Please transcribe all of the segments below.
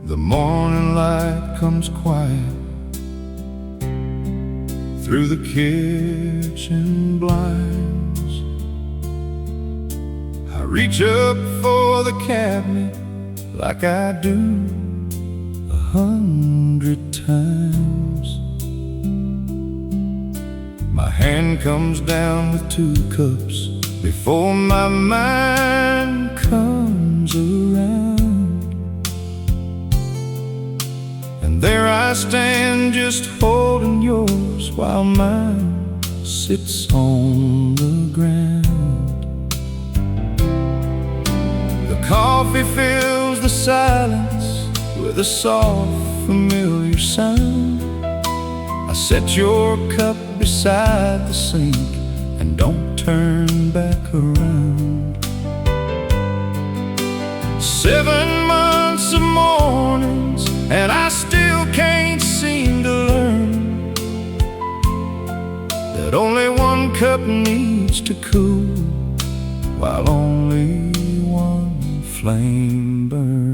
The morning light comes quiet through the kitchen blinds. I reach up for the cabinet like I do 100 times. My hand comes down with 2 cups before my mind comes around. And there I stand just holding yours while mine sits on the ground. The coffee fills the silence with a soft, familiar sound. I set your cup beside the sink and don't turn back around. 7 months of mornings and I still can't seem to learn that only 1 cup needs to cool while only 1 flame burns.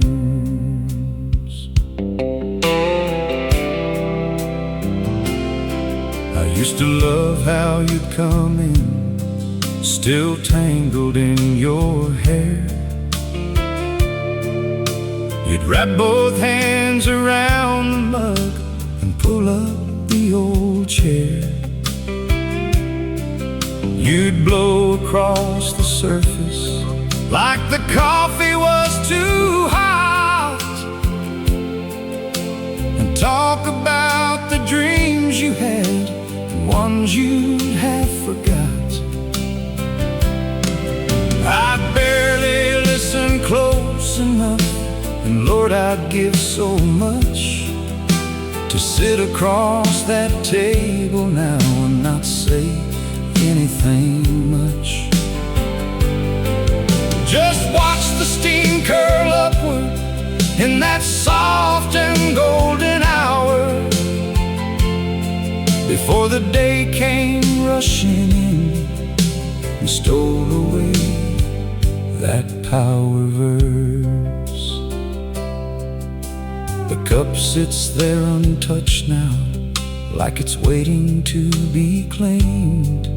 I used to love how you'd come in, still tangled in your hair. You'd wrap both hands around the mug and pull up the old chair. You'd blow across the surface like the coffee was too hot, and talk about the dreams you had and ones you'd have forgot. I barely listened close enough, and Lord, I'd give so much to sit across that table now and not say anything much. Just watch the steam curl upward in that soft and golden hour before the day came rushing in and stole away that power verse. The cup sits there untouched now, like it's waiting to be claimed.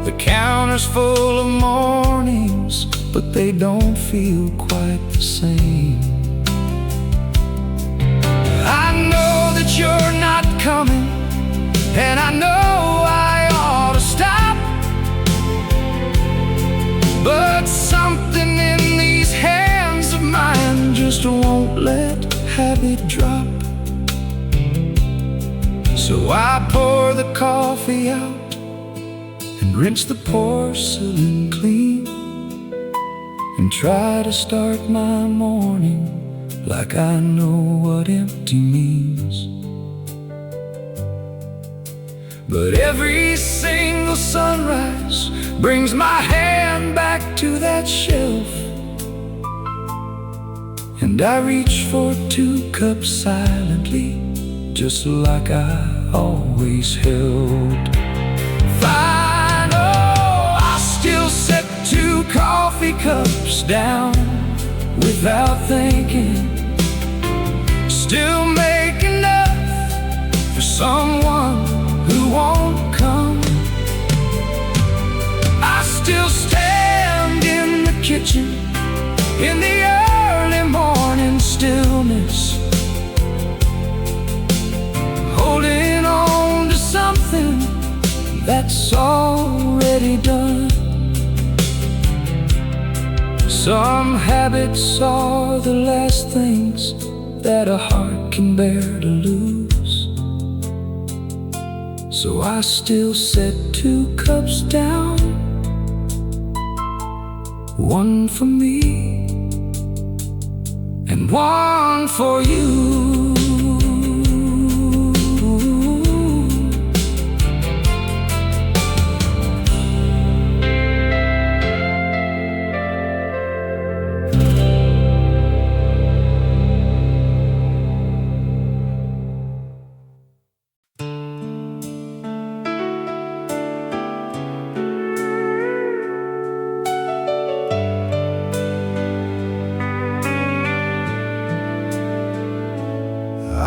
The counter's full of mornings, but they don't feel quite the same. I know that you're not coming, and I know I ought to stop, but something in these hands of mine just won't let habit drop. So I pour the coffee out and rinse the porcelain clean, and try to start my morning like I know what empty means. But every single sunrise brings my hand back to that shelf, and I reach for 2 cups silently, just like I always held. Fine, oh, I still set 2 coffee cups down without thinking, still make enough for someone who won't come. I still stand in the kitchen in the early morning stillness, holding on to something that's already done. Some habits are the last things that a heart can bear to lose, so I still set 2 cups down, 1 for me and 1 for you.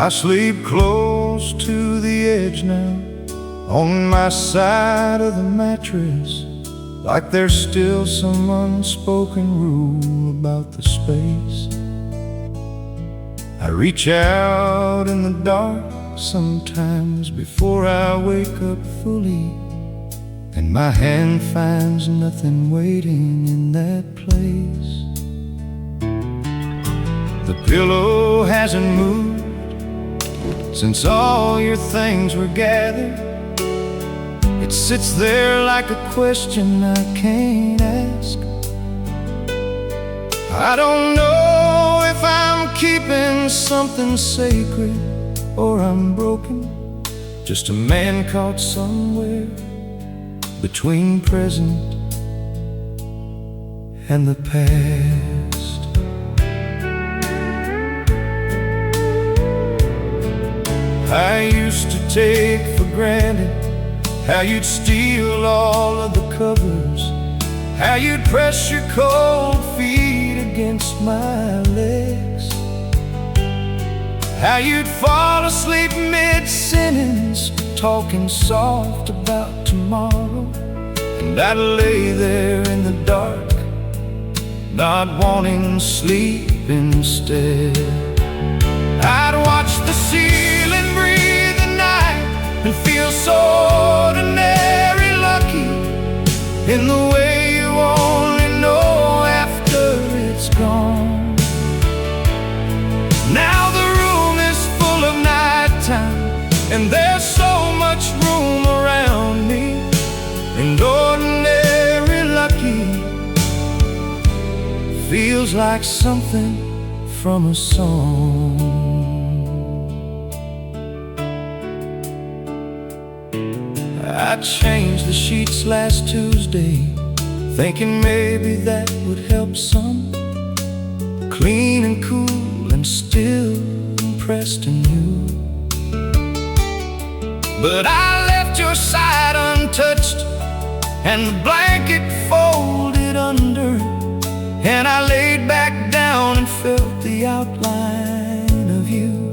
I sleep close to the edge now, on my side of the mattress, like there's still some unspoken rule about the space. I reach out in the dark sometimes before I wake up fully, and my hand finds nothing waiting in that place. The pillow hasn't moved since all your things were gathered. It sits there like a question I can't ask. I don't know if I'm keeping something sacred or I'm broken, just a man caught somewhere between present and the past. I used to take for granted how you'd steal all of the covers, how you'd press your cold feet against my legs, how you'd fall asleep mid-sentence, talking soft about tomorrow, and I'd lay there in the dark, not wanting sleep instead. I'd watch the ceiling breathe the night and feel so ordinary lucky, in the way you only know after it's gone. Now the room is full of nighttime, and there's so much room around me, and ordinary lucky feels like something from a song. I changed the sheets last Tuesday, thinking maybe that would help some. Clean and cool and still impressed in you, but I left your side untouched and the blanket folded under, and I laid back down and felt the outline of you.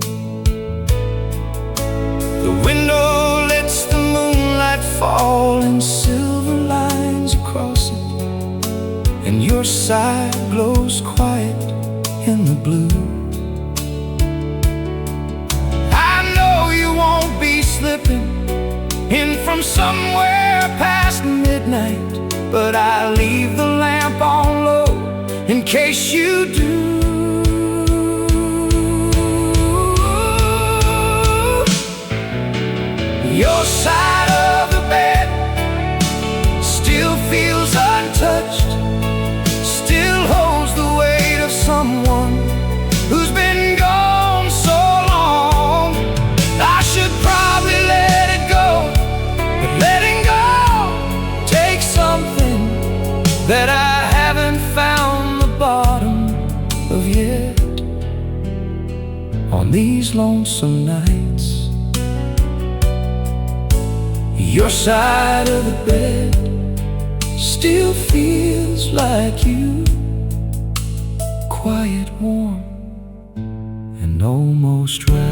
The window lets the moonlight fall in silver lines across it, and your side glows quiet in the blue. I know you won't be slipping in from somewhere past midnight, but I leave the lamp on low in case you do. Your side of the bed still feels untouched, still holds the weight of someone who's been gone so long. I should probably let it go, but letting go takes something that I haven't found the bottom of yet. On these lonesome nights, your side of the bed still feels like you, quiet, warm, and almost right.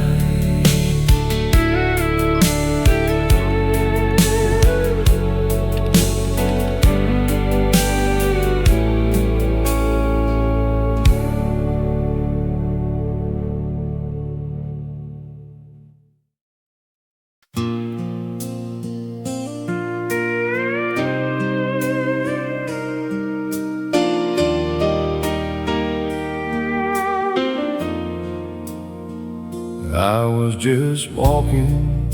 I was just walking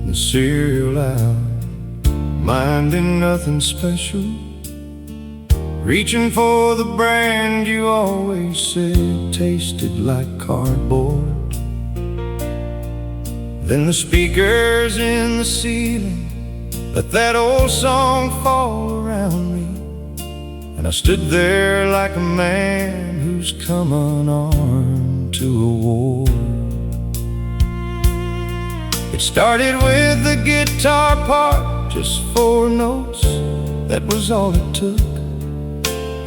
the cereal out, minding nothing special, reaching for the brand you always said tasted like cardboard. Then the speakers in the ceiling let that old song fall around me, and I stood there like a man who's come unarmed to a war. It started with the guitar part, just 4 notes, that was all it took,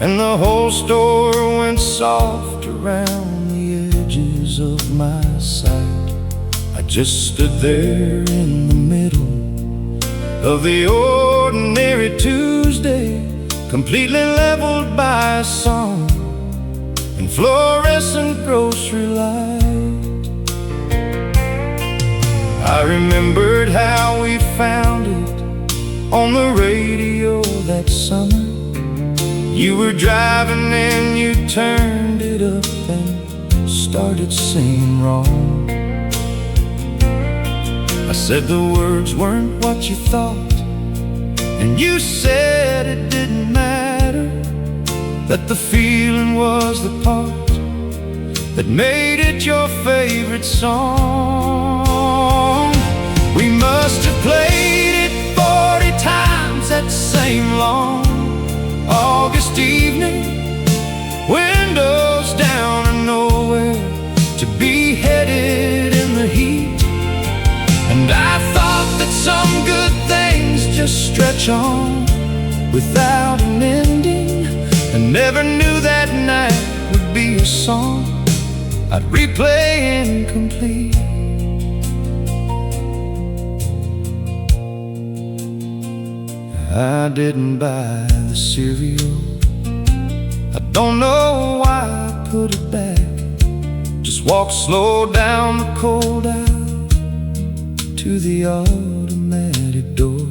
and the whole store went soft around the edges of my sight. just stood there in the middle of the ordinary Tuesday, completely leveled by a song and fluorescent grocery light. I remembered how we found it on the radio that summer. You were driving and you turned it up and started singing wrong. I said the words weren't what you thought, and you said it didn't matter, that the feeling was the part that made it your favorite song. We must have played it 40 times that same long August evening, windows down and nowhere to be headed in the heat. And I thought that some good things just stretch on without an ending, and never knew that night would be a song I'd replay incomplete. I didn't buy the cereal, I don't know why I put it back. Just walked slow down the cold aisle to the automatic door.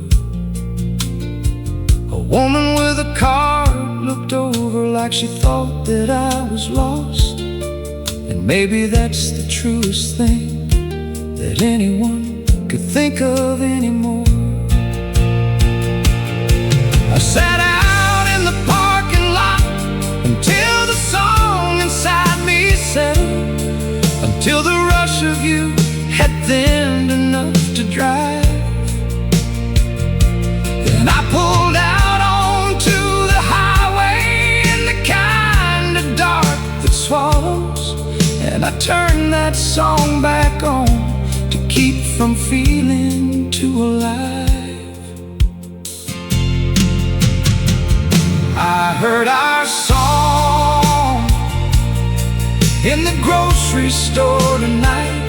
A woman with a card looked over like she thought that I was lost. And maybe that's the truest thing that anyone could think of anymore. I sat out in the parking lot until the song inside me settled, until the rush of you had thinned enough to drive. Then I pulled out onto the highway in the kind of dark that swallows, and I turned that song back on to keep from feeling too alive. I heard our song in the grocery store tonight,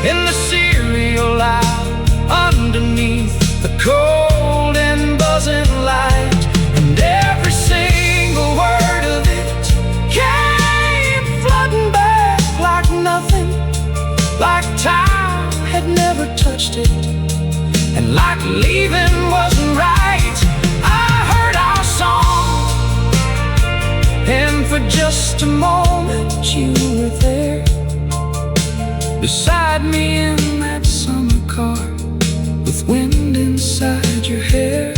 in the cereal aisle underneath the cold and buzzing light. And every single word of it came flooding back like nothing, like time had never touched it, and like leaving wasn't right. I heard our song, and for just a moment you were there beside me in that summer car, with wind inside your hair.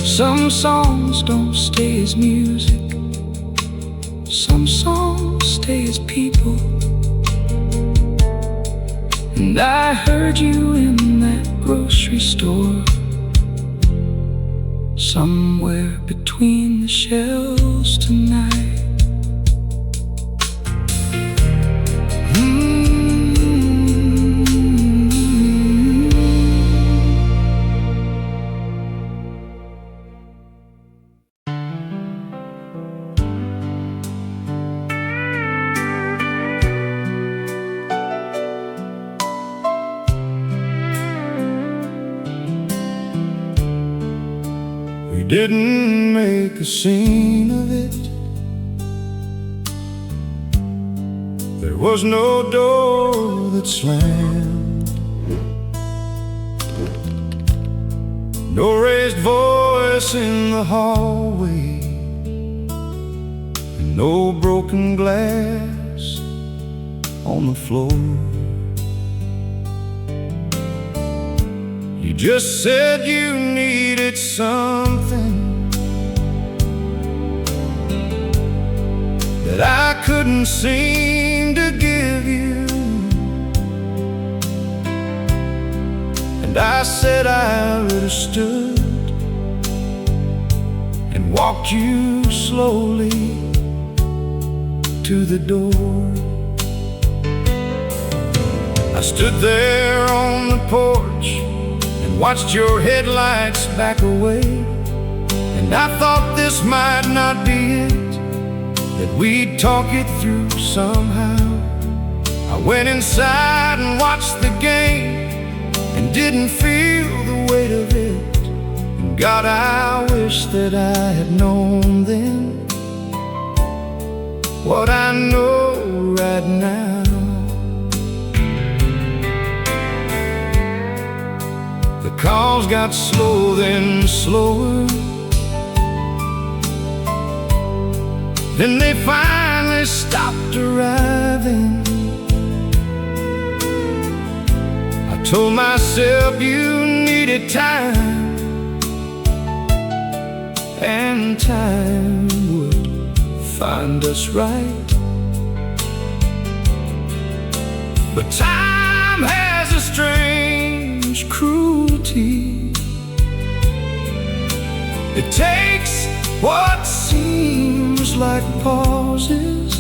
Some songs don't stay as music, some songs stay as people. And I heard you in that grocery store, somewhere between the shelves tonight. We didn't make a scene of it, there was no door that slammed, no raised voice in the hallway, and no broken glass on the floor. You just said you needed something that I couldn't seem to give you, and I said I understood, and walked you slowly to the door. I stood there on the porch and watched your headlights back away, and I thought this might not be it, that we'd talk it through somehow. went inside and watched the game and didn't feel the weight of it. And God, I wish that I had known then what I know right now. The calls got slow, then slower. Then they finally stopped arriving. I told myself you needed time, and time would find us right. But time has a strange cruelty. It takes what seems like pauses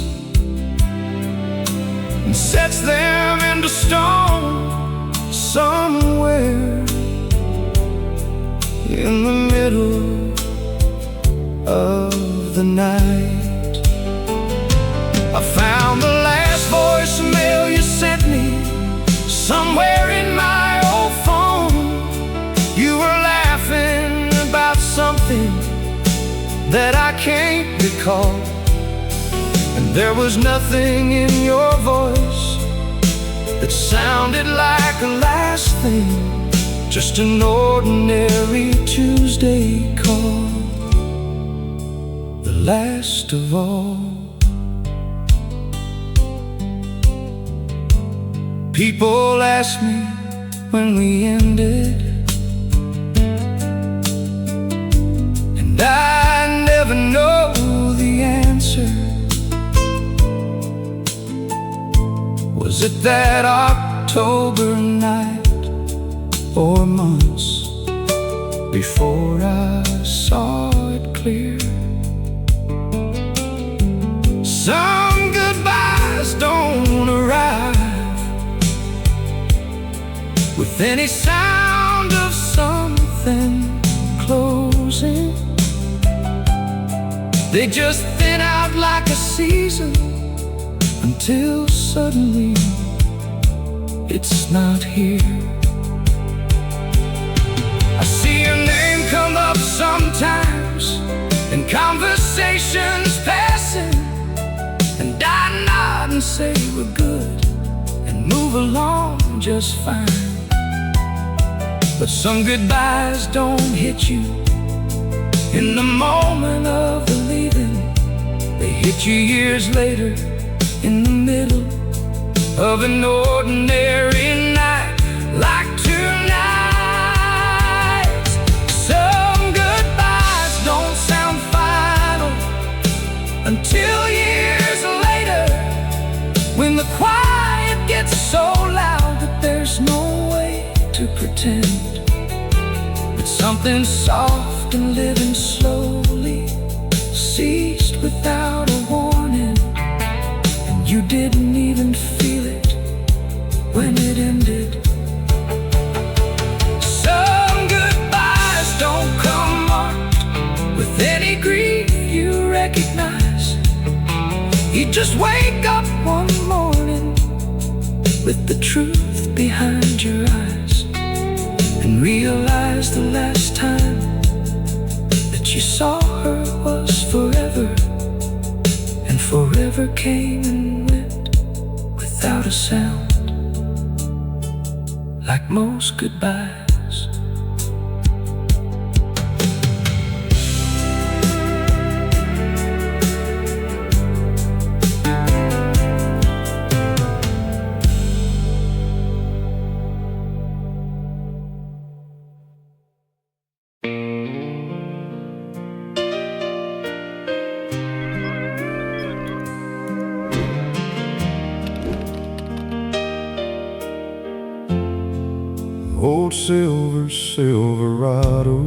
and sets them into stone somewhere in the middle of the night. I found the last voicemail you sent me somewhere in my old phone. You were laughing about something that I can't recall, and there was nothing in your voice that sounded like a last thing, just an ordinary Tuesday call, the last of all. People ask me when we ended, and I never know the answer. Was it that October night, or months before I saw it clear? Some goodbyes don't arrive with any sound of something closing. They just thin out like a season until suddenly it's not here. I see your name come up sometimes in conversations passing, and I nod and say we're good and move along just fine. But some goodbyes don't hit you in the moment of the leaving. They hit you years later in the middle of an ordinary night like tonight. Some goodbyes don't sound final until years later, when the quiet gets so loud that there's no way to pretend. But something soft and living slowly ceased without a warning, and you didn't even feel it when it ended. Some goodbyes don't come marked with any grief you recognize. You just wake up one morning with the truth behind your eyes, and realize the last time that you saw her was forever, and forever came and went without a sound, like most goodbyes. Old silver Silverado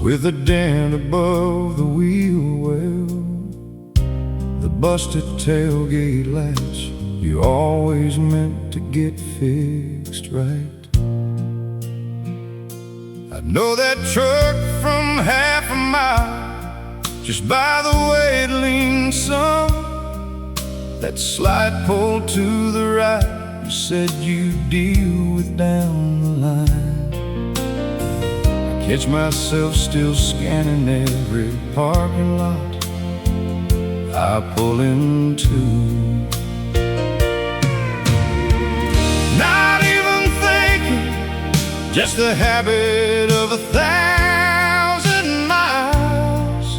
with a dent above the wheel well, the busted tailgate latch you always meant to get fixed right. I know that truck from half a mile, just by the way it leans some. that slight pull to the right you said you'd deal with down the line. I catch myself still scanning every parking lot I pull into. Not even thinking, just the habit of 1,000 miles.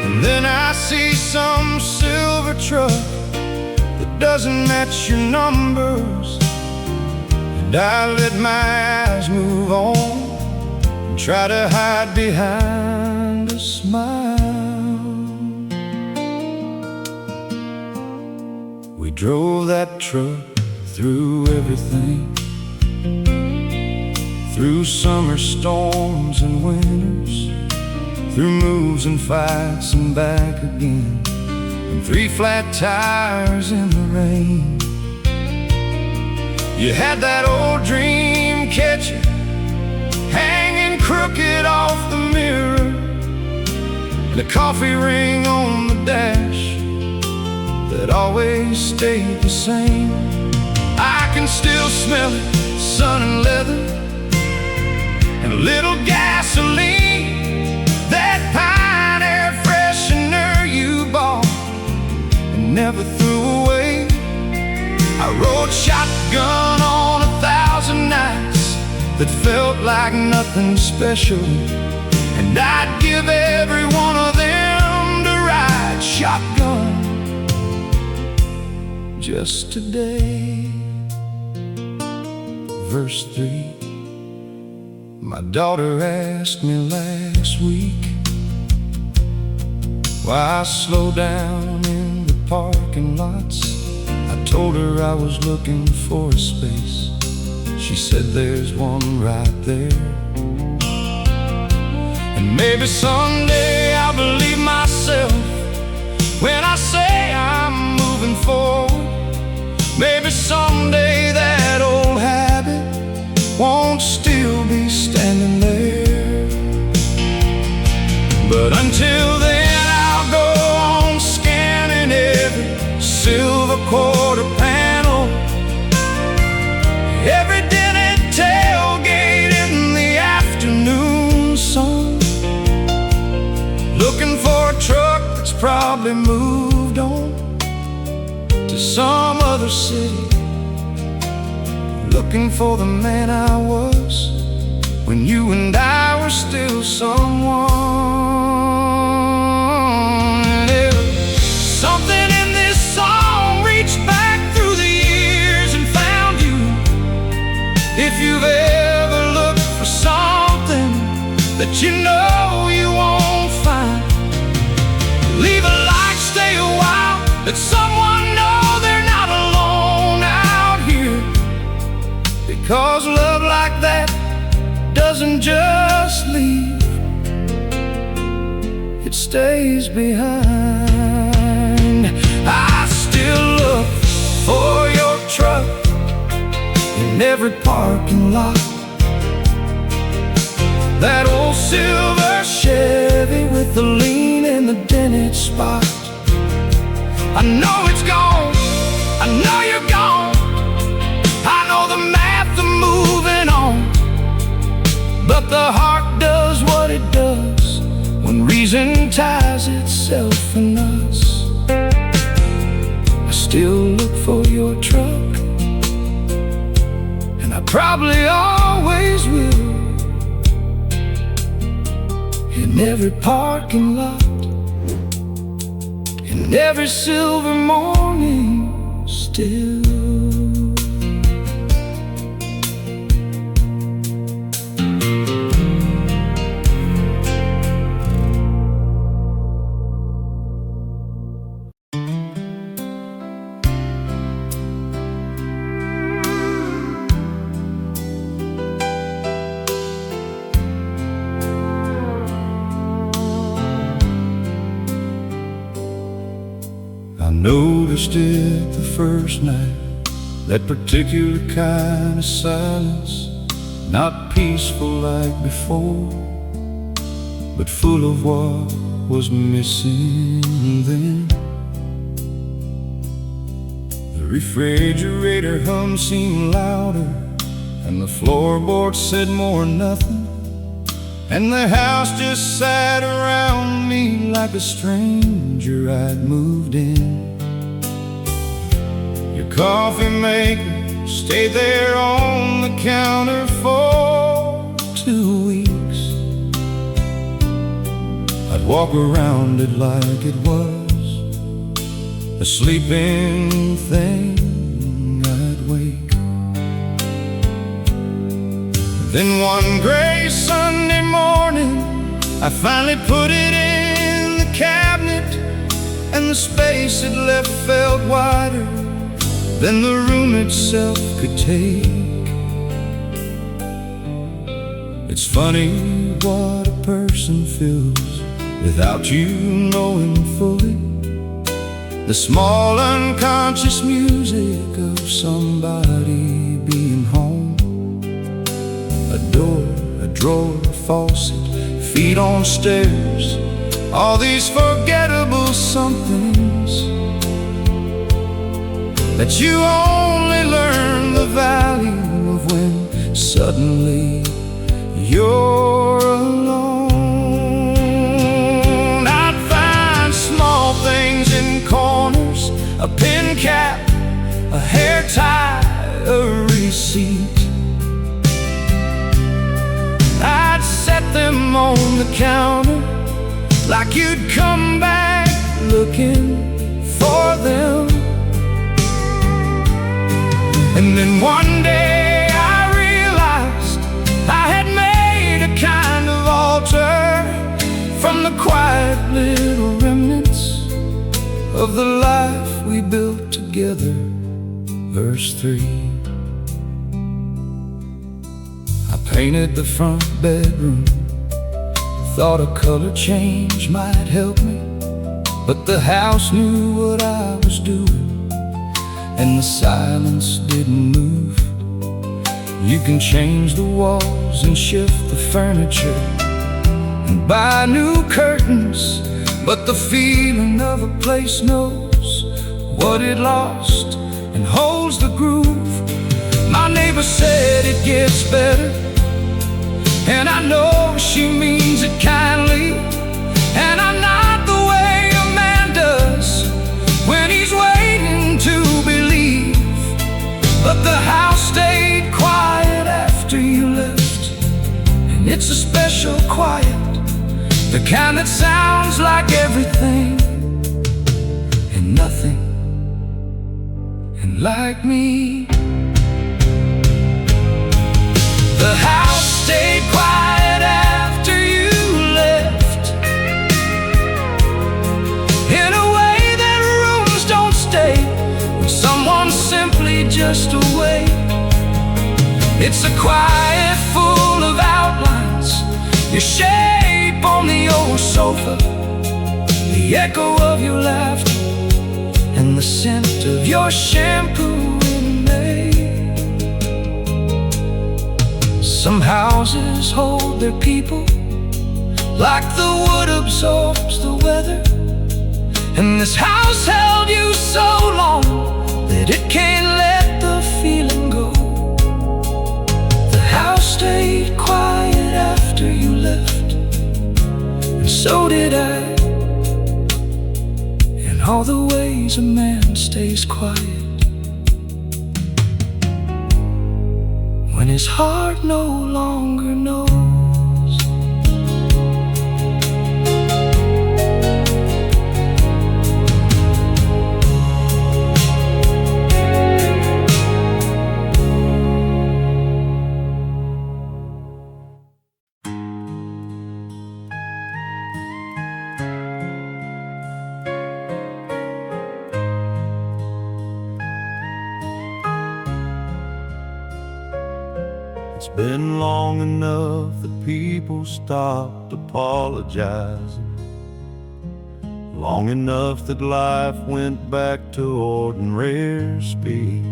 And then I see some silver truck that doesn't match your numbers, and I let my eyes move on and try to hide behind a smile. We drove that truck through everything, through summer storms and winters, through moves and fights and back again, and 3 flat tires in the rain. You had that old dream catcher hanging crooked off the mirror, and a coffee ring on the dash that always stayed the same. I can still smell it, sun and leather, and a little gasoline, that pine air freshener you bought and never threw away. I rode shotgun on 1,000 nights that felt like nothing special, and I'd give every one of them to ride shotgun just today. Verse 3. My daughter asked me last week why I slow down in the parking lots. I told her I was looking for a space. She said there's one right there. And maybe someday I'll believe myself when I say I'm moving forward. Maybe someday that old habit won't still be standing there. But until then I'll go on scanning every silver quarter panel, every dented tailgate in the afternoon sun, looking for a truck that's probably moved on to some other city, looking for the man I was when you and I were still someone. Something in this song reached back through the years and found you. If you've ever looked for something that you know you won't find, leave a like, stay a while, let someone know they're not alone out here. Because love like that doesn't just leave, it stays behind. I still look for your truck in every parking lot, that old silver Chevy with the lean in the dented spot. I know it's gone, I know you're gone, I know the math of moving on, but the heart does what it does when reason ties itself in us. I still look for your truck, and I probably always will, in every parking lot, in every silver morning still. I noticed it the first night, that particular kind of silence, not peaceful like before, but full of what was missing then. The refrigerator hum seemed louder, and the floorboard said more nothing. And the house just sat around me like a stranger I'd moved in. Your coffee maker stayed there on the counter for 2 weeks. I'd walk around it like it was a sleeping thing. I'd wake. Then one gray Sunday morning, I finally put it in the cabinet, and the space it left felt wider than the room itself could take. It's funny what a person feels without you knowing fully the small unconscious music of somebody being home. A door, a drawer, a faucet, feet on stairs, all these forgettable somethings that you only learn the value of when suddenly you're alone. I'd find small things in corners, a pen cap, a hair tie, a receipt. I'd set them on the counter like you'd come back looking for them. And then one day I realized I had made a kind of altar from the quiet little remnants of the life we built together. Verse 3. I painted the front bedroom, thought a color change might help me, but the house knew what I was doing, and the silence didn't move. You can change the walls and shift the furniture and buy new curtains, but the feeling of a place knows what it lost and holds the groove. My neighbor said it gets better, and I know she means it kindly. And I'm not the way a man does when he's waiting to believe. But the house stayed quiet after you left, and it's a special quiet, the kind that sounds like everything and nothing, and like me. The house stayed quiet after you left, in a way that rooms don't stay when someone's simply just away. It's a quiet full of outlines, your shape on the old sofa, the echo of your laughter, and the scent of your shampoo in May. Some houses hold their people like the wood absorbs the weather, and this house held you so long that it can't let the feeling go. The house stayed quiet after you left, and so did I, in all the ways a man stays quiet when his heart no longer knows. It's been long enough that people stopped apologizing, long enough that life went back to ordinary speed,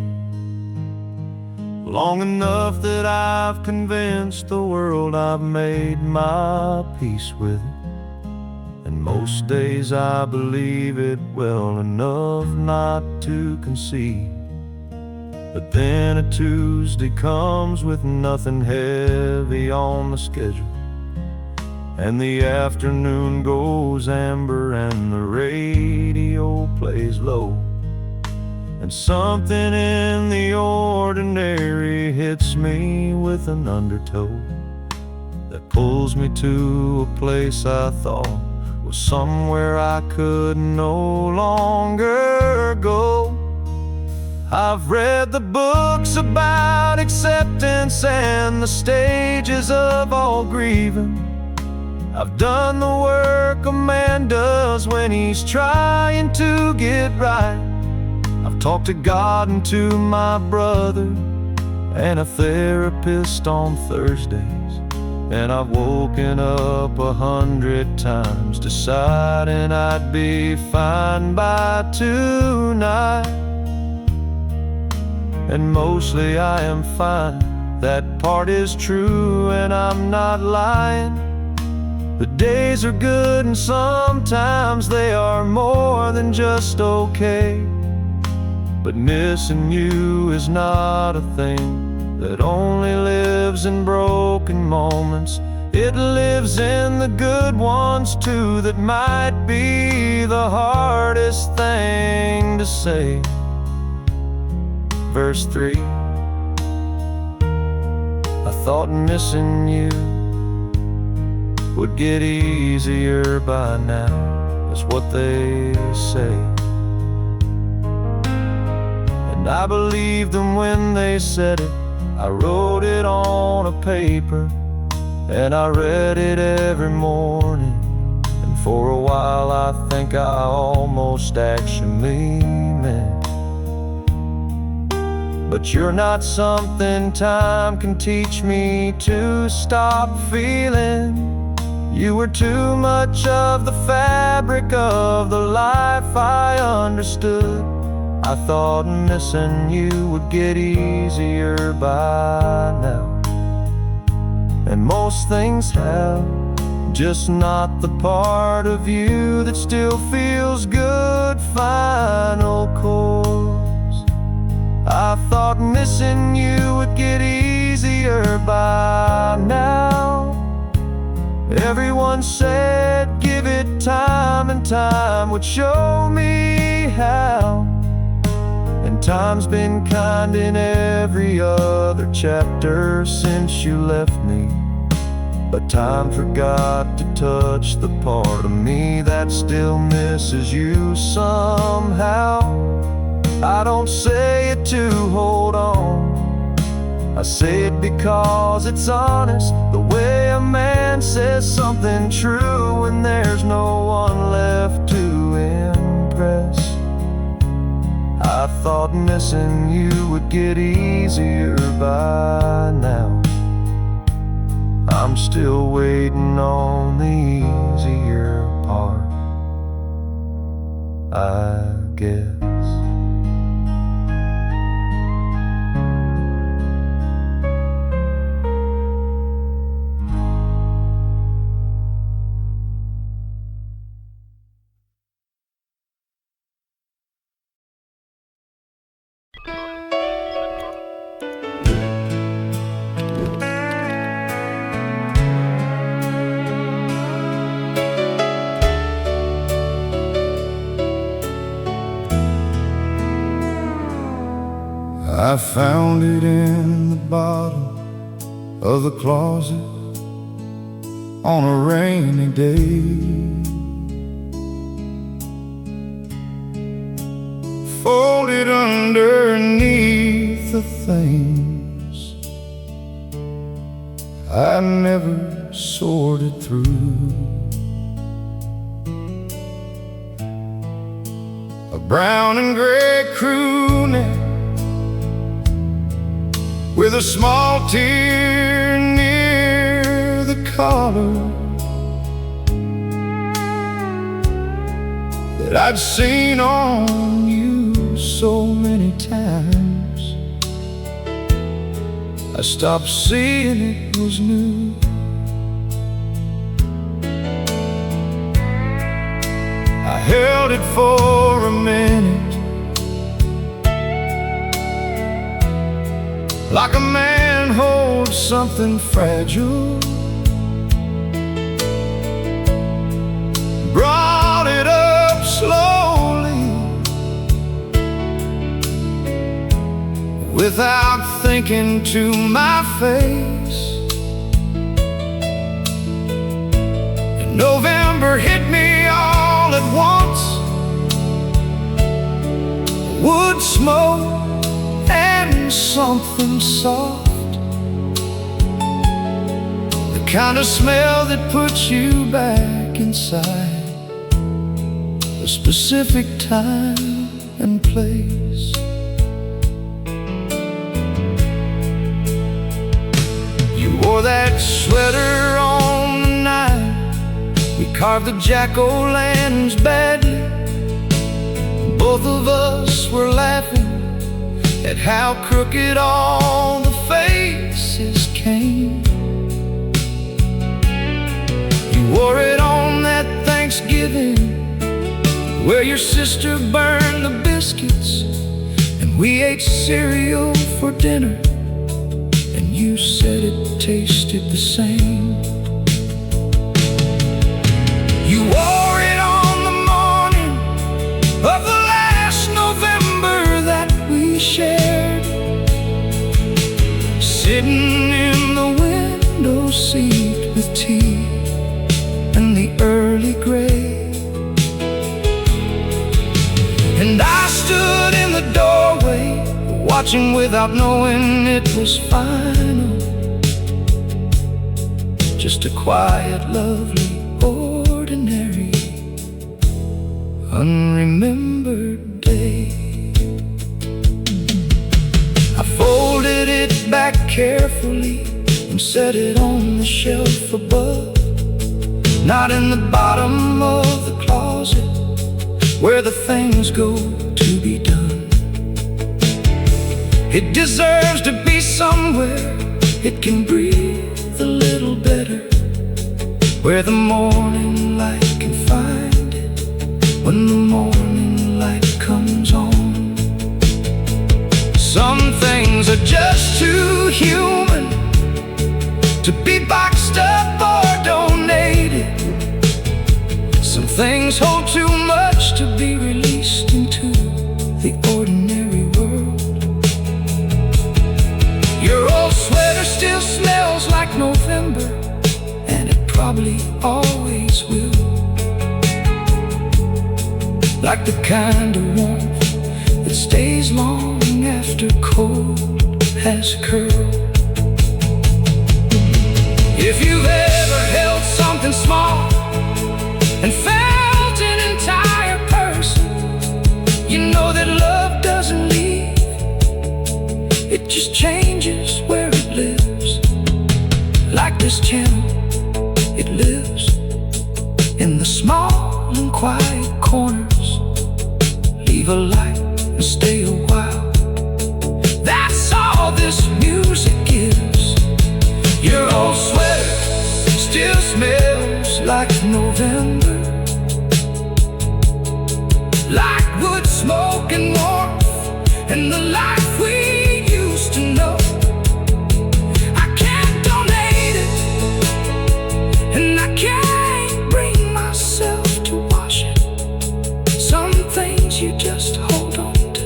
long enough that I've convinced the world I've made my peace with it. And most days I believe it well enough not to concede But then a Tuesday comes with nothing heavy on the schedule, and the afternoon goes amber and the radio plays low, and something in the ordinary hits me with an undertow that pulls me to a place I thought was somewhere I could no longer go. I've read the books about acceptance and the stages of all grieving. I've done the work a man does when he's trying to get right. I've talked to God and to my brother and a therapist on Thursdays, and I've woken up 100 times deciding I'd be fine by tonight. And mostly I am fine, that part is true and I'm not lying. The days are good and sometimes they are more than just okay. But missing you is not a thing that only lives in broken moments. It lives in the good ones too, that might be the hardest thing to say. Verse 3, I thought missing you would get easier by now, is what they say. And I believed them when they said it. I wrote it on a paper and I read it every morning, and for a while I think I almost actually meant. But you're not something time can teach me to stop feeling. You were too much of the fabric of the life I understood. I thought missing you would get easier by now, and most things have, just not the part of you that still feels good. Final chords. I thought missing you would get easier by now. Everyone said give it time, and time would show me how. And time's been kind in every other chapter since you left me, but time forgot to touch the part of me that still misses you somehow. I don't say it to hold on, I say it because it's honest. The way a man says something true when there's no one left to impress. I thought missing you would get easier by now. I'm still waiting on the easier part, I guess. I found it in the bottom of the closet on a rainy day. Folded underneath the things I never sorted through. A brown and gray crew neck with a small tear near the collar that I'd seen on you so many times. I stopped seeing it was new. I held it for a minute, like a man holds something fragile. Brought it up slowly, without thinking, to my face. And November hit me all at once. Wood smoke and something soft, the kind of smell that puts you back inside a specific time and place. You wore that sweater on the night we carved the jack-o'-lanterns badly. Both of us were laughing at how crooked all the faces came. You wore it on that Thanksgiving, where your sister burned the biscuits and we ate cereal for dinner, and you said it tasted the same. You wore it on the morning of the last November that we shared, sitting in the window seat with tea and the early gray. And I stood in the doorway, watching without knowing it was final. Just a quiet, lovely, ordinary, unremembered day. I folded it back carefully and set it on the shelf above, not in the bottom of the closet where the things go to be done. It deserves to be somewhere it can breathe a little better, where the morning light can find it when the morning light comes on. Some things are just too human to be boxed up or donated. Some things hold too much to be released into the ordinary world. Your old sweater still smells like November, and it probably always will, like the kind of warmth that stays long after cold has curled. If you've ever held something small and felt an entire person, you know that love doesn't leave, it just changes where it lives. Like this channel, it lives in the small and quiet corners. Leave a light and stay a while. That's all this music gives. Your old sweater still smells like November, like wood smoke and warmth and the life we used to know. I can't donate it, and I can't bring myself to wash it. Some things you just hold on to,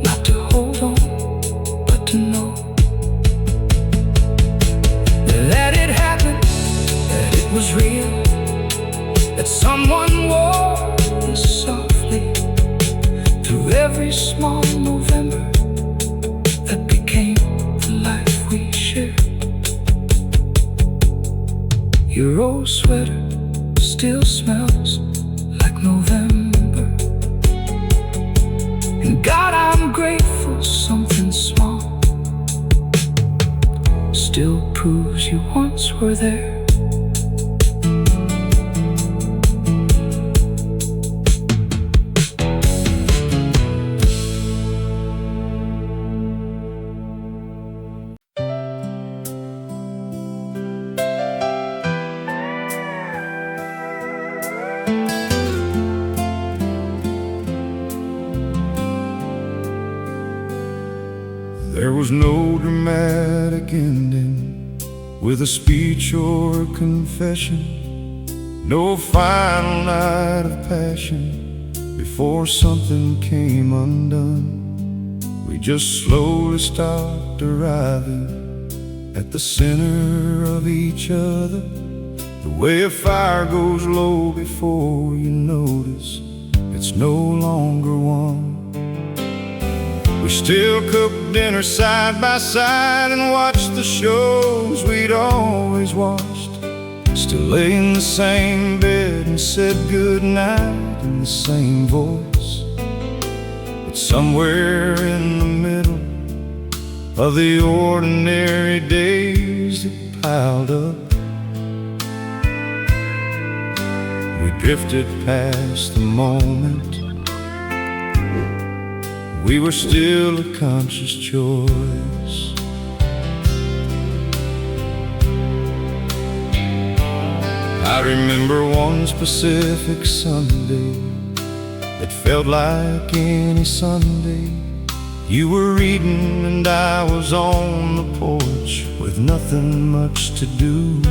not to hold on, but to know that it happened, that it was real, that someone wore this softly through every small November that became the life we shared. Your old sweater still smells like November, and God, I'm grateful something small still proves you once were there. There was no dramatic ending with a speech or a confession, no final night of passion before something came undone. We just slowly stopped arriving at the center of each other, the way a fire goes low before you notice it's no longer warm. We still cooked dinner side by side and watched the shows we'd always watched. Still lay in the same bed and said goodnight in the same voice. But somewhere in the middle of the ordinary days that piled up, we drifted past the moment we were still a conscious choice. I remember one specific Sunday that felt like any Sunday. You were reading and I was on the porch with nothing much to do.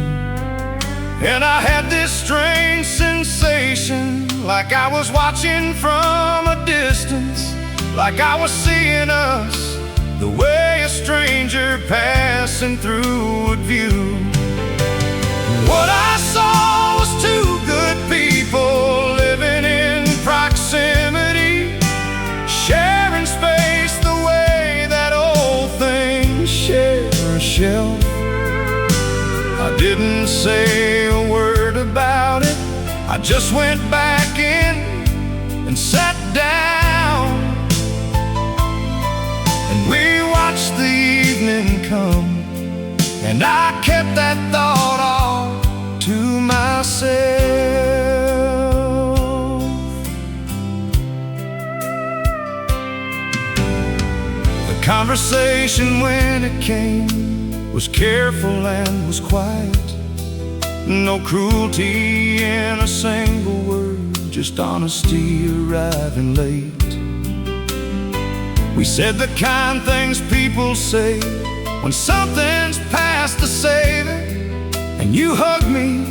And I had this strange sensation, like I was watching from a distance, like I was seeing us the way a stranger passing through would view. What I saw was two good people living in proximity, sharing space the way that old things share a shelf. I didn't say a word about it, I just went back in and sat down. And we watched the evening come, and I kept that thought all to myself. The conversation when it came was careful and was quiet. No cruelty in a single word, just honesty arriving late. We said the kind things people say when something's past the saving, and you hugged me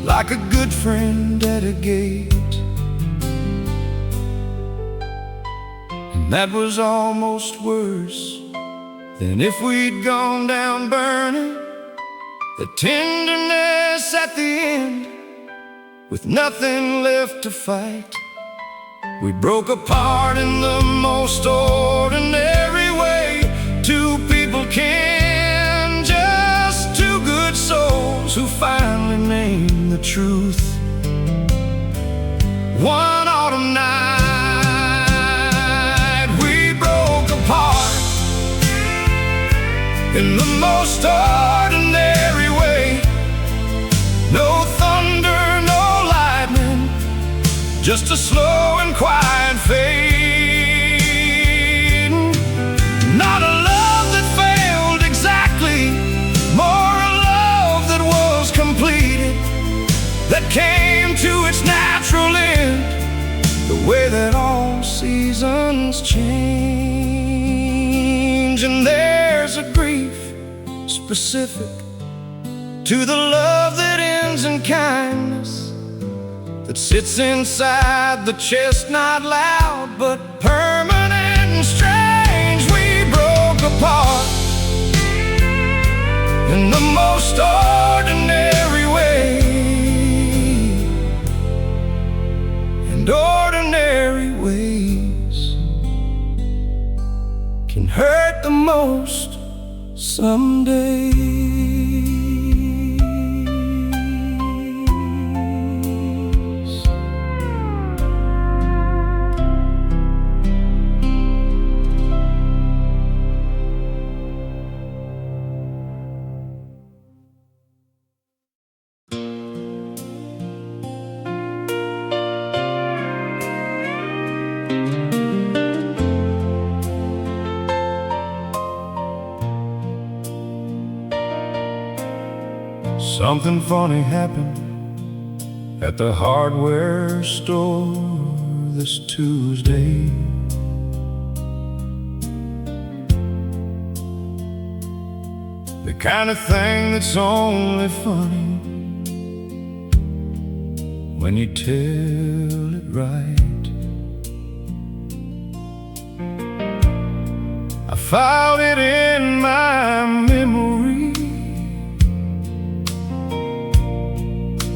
like a good friend at a gate. And that was almost worse than if we'd gone down burning. The tenderness at the end, with nothing left to fight. We broke apart in the most ordinary way two people can, just two good souls who finally named the truth. One autumn night we broke apart in the most ordinary way. No thunder, no lightning, just a slow and quiet fade. Not a love that failed exactly, more a love that was completed, that came to its natural end, the way that all seasons change. And there's a grief specific to the love that ends in kindness, that sits inside the chest, not loud but permanent and strange. We broke apart in the most ordinary way, and ordinary ways can hurt the most someday. Something funny happened at the hardware store this Tuesday. the kind of thing that's only funny when you tell it right. I filed it in my memory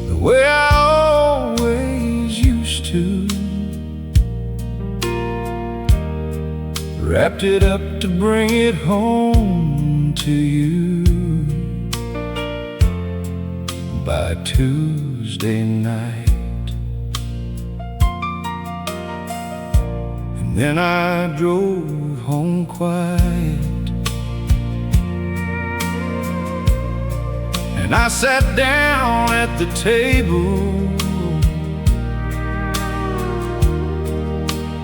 the way I always used to. Wrapped it up to bring it home to you by Tuesday night. And then I drove home quiet, and I sat down at the table,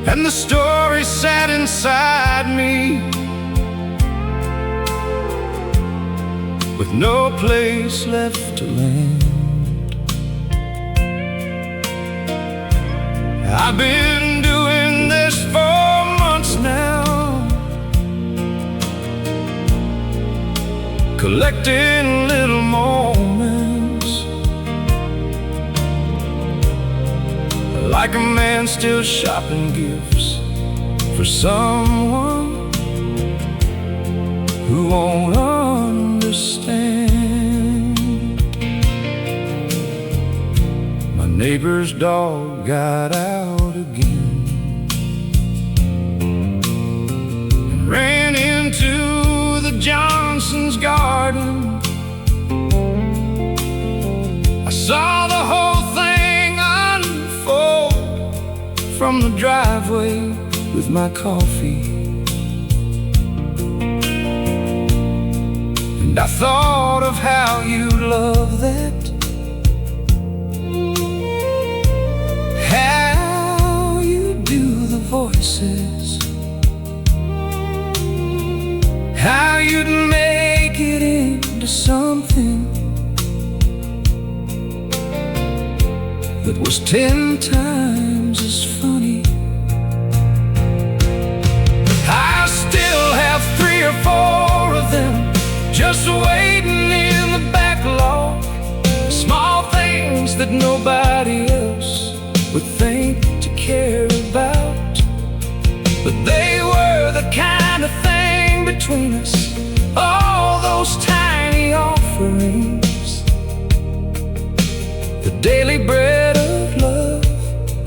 and the story sat inside me with no place left to land. I've been doing this for months now, collecting little moments, like a man still shopping gifts for someone who won't understand. My neighbor's dog got out again and ran into the Johnson's garden. I saw the whole thing unfold from the driveway with my coffee, and I thought of how you love that, how you do the voices, how you'd make it into something that was 10 times as funny. I still have 3 or 4 of them just waiting in the backlog, small things that nobody else would think to care about, but they were the kind of thing between us, all those tiny offerings, the daily bread of love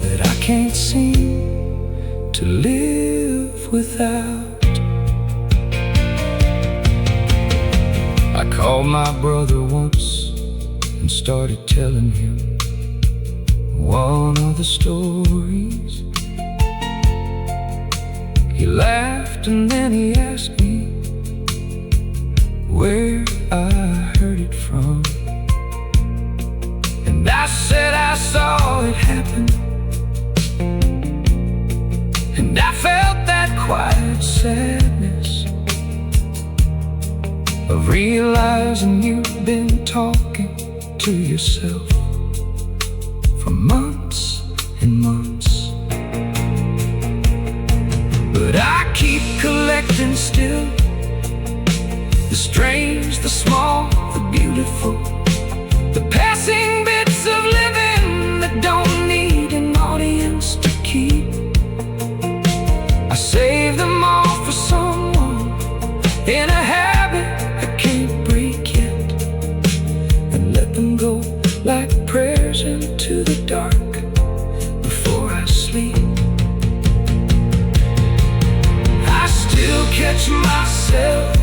that I can't seem to live without. I called my brother once and started telling him one of the stories. He laughed and then he asked me where I heard it from, and I said I saw it happen, and I felt that quiet sadness of realizing you've been talking to yourself for months and months. But I keep collecting still, the strange, the small, the beautiful, the passing bits of living that don't need an audience to keep. I save them all for someone in a habit I can't break yet, and let them go like prayers into the dark before I sleep. I still catch myself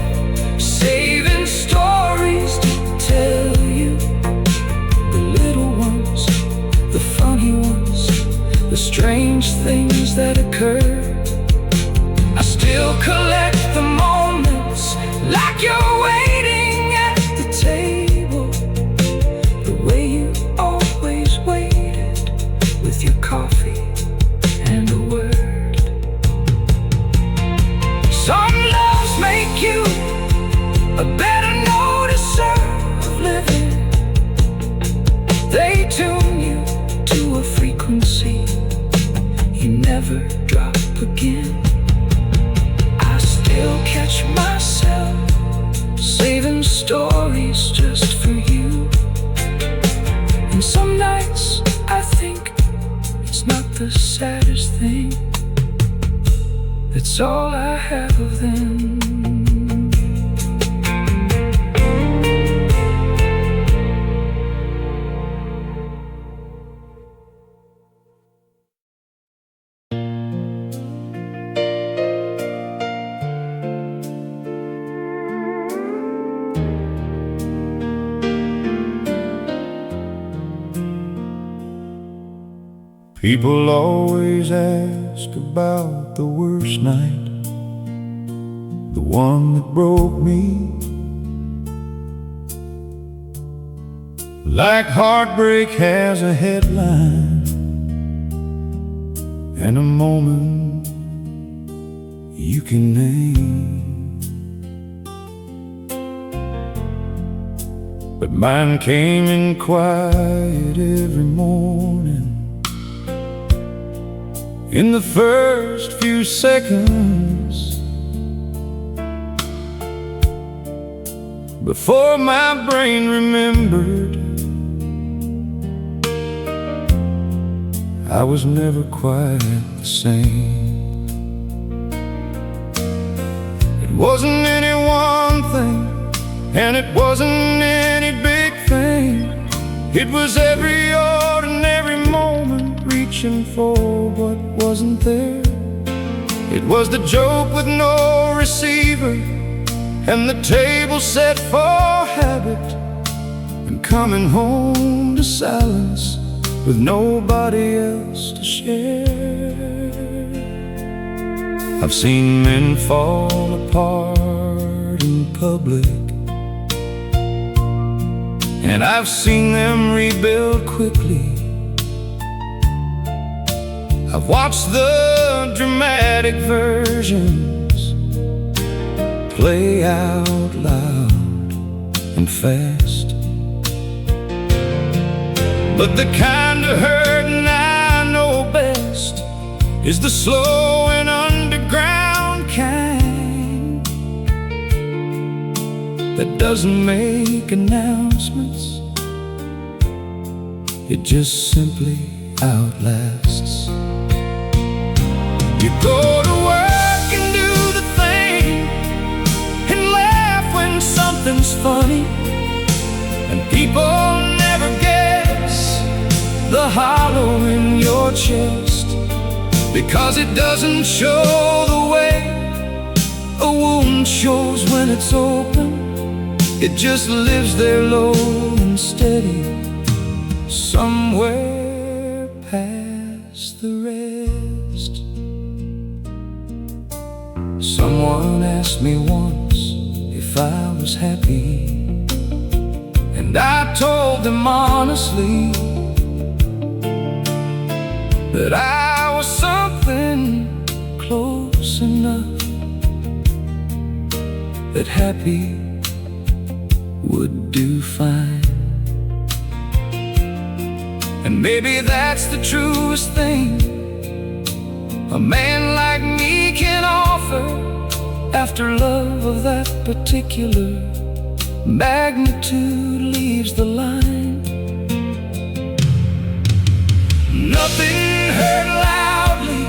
saving stories to tell you, the little ones, the funny ones, the strange things that occur. I still collect the moments like you're waiting at the table, the way you always waited with your coffee and a word. Some loves make you a better noticer of living. They tune you to a frequency you never drop again. I still catch myself stories just for you. And some nights I think it's not the saddest thing, it's all I have of them. People always ask about the worst night, the one that broke me. Like heartbreak has a headline and a moment you can name, but mine came in quiet every morning. In the first few seconds, before my brain remembered, I was never quite the same. It wasn't any one thing, and it wasn't any big thing. It was every ordinary moment reaching for what wasn't there. It was the joke with no receiver, and the table set for habit, and coming home to silence with nobody else to share. I've seen men fall apart in public, and I've seen them rebuild quickly. I've watched the dramatic versions play out loud and fast, but the kind of hurting I know best is the slow and underground kind that doesn't make announcements, it just simply outlasts. You go to work and do the thing and laugh when something's funny, and people never guess the hollow in your chest, because it doesn't show the way a wound shows when it's open. It just lives there low and steady, somewhere past the rest. Someone asked me once if I was happy, and I told them honestly that I was something close enough, that happy would do fine. And maybe that's the truest thing a man like me can offer, after love of that particular magnitude leaves the line. Nothing heard loudly,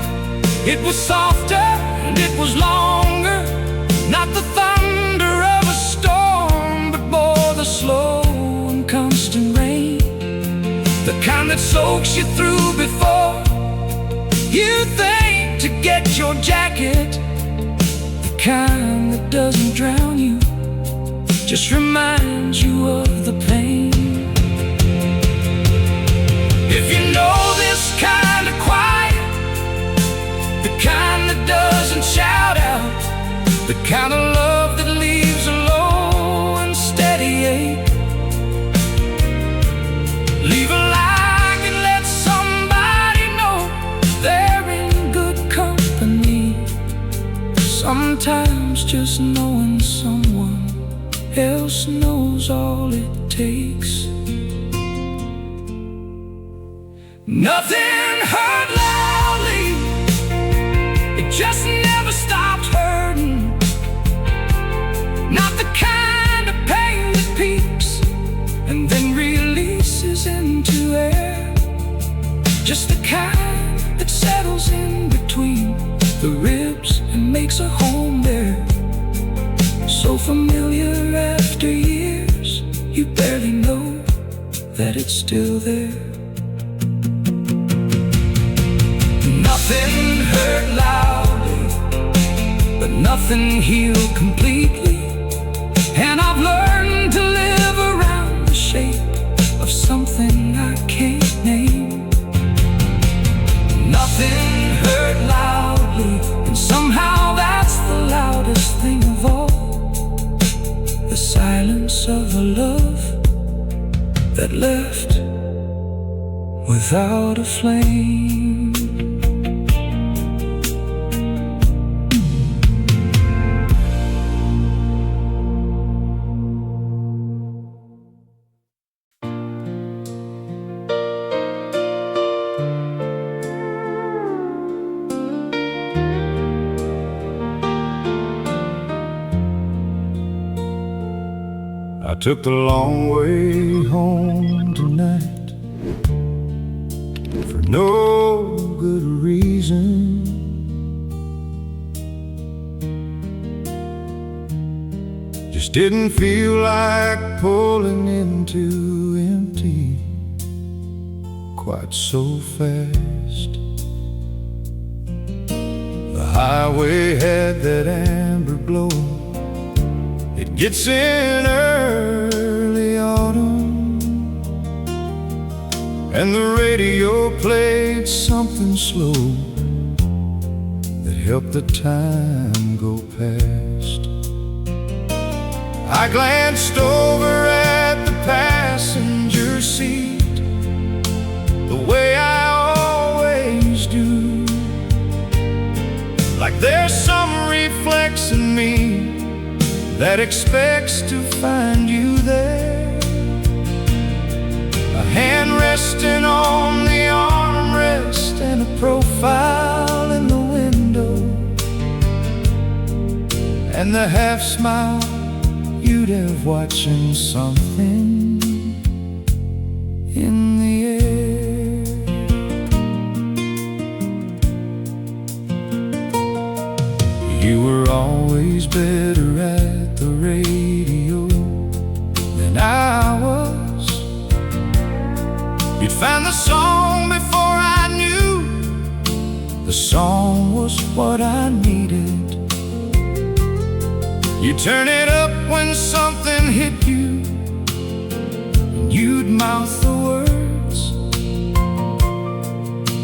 it was softer and it was longer, not the thunder of a storm, but more the slow and constant rain, the kind that soaks you through before you think to get your jacket, the kind that doesn't drown you, just reminds you of the pain. If you know this kind of quiet, the kind that doesn't shout out, the kind of love that leaves a low and steady ache, leave a like and let somebody know they're in good company. Sometimes just knowing someone else knows all it takes. Nothing hurt loudly, it just never stopped hurting, not the kind of pain that it's still there. Nothing hurt loudly, but nothing healed completely. And I've learned to live around the shape of something I can't name. Nothing hurt loudly, and somehow that's the loudest thing of all. The silence of a love that left without a flame. I took the long way home tonight for no good reason. Just didn't feel like pulling into empty quite so fast. The highway had that amber glow. It gets in early autumn, and the radio played something slow that helped the time go past. I glanced over at the passenger seat, the way I always do, like there's some reflex in me that expects to find you there. A hand resting on the armrest and a profile in the window, and the half smile you'd have watching something in the air. You were always better at the radio than I was. You'd find the song before I knew the song was what I needed. You'd turn it up when something hit you, and you'd mouth the words,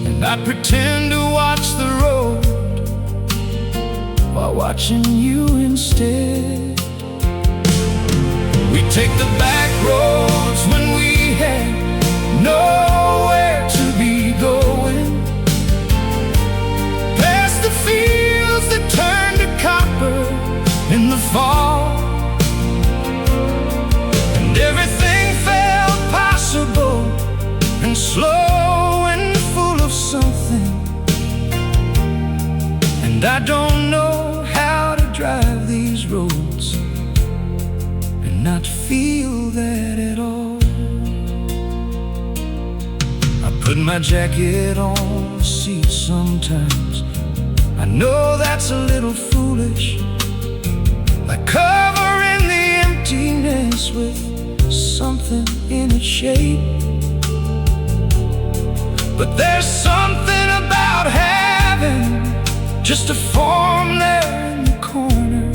and I'd pretend to watch the road while watching you instead. We'd take the back roads when we had nowhere to be going, past the fields that turned to copper in the fall, and everything felt possible and slow and full of something. And I don't know how to drive these roads and not feel that at all. I put my jacket on the seat sometimes. I know that's a little foolish, like covering the emptiness with something in its shape. But there's something about having just a form there in the corner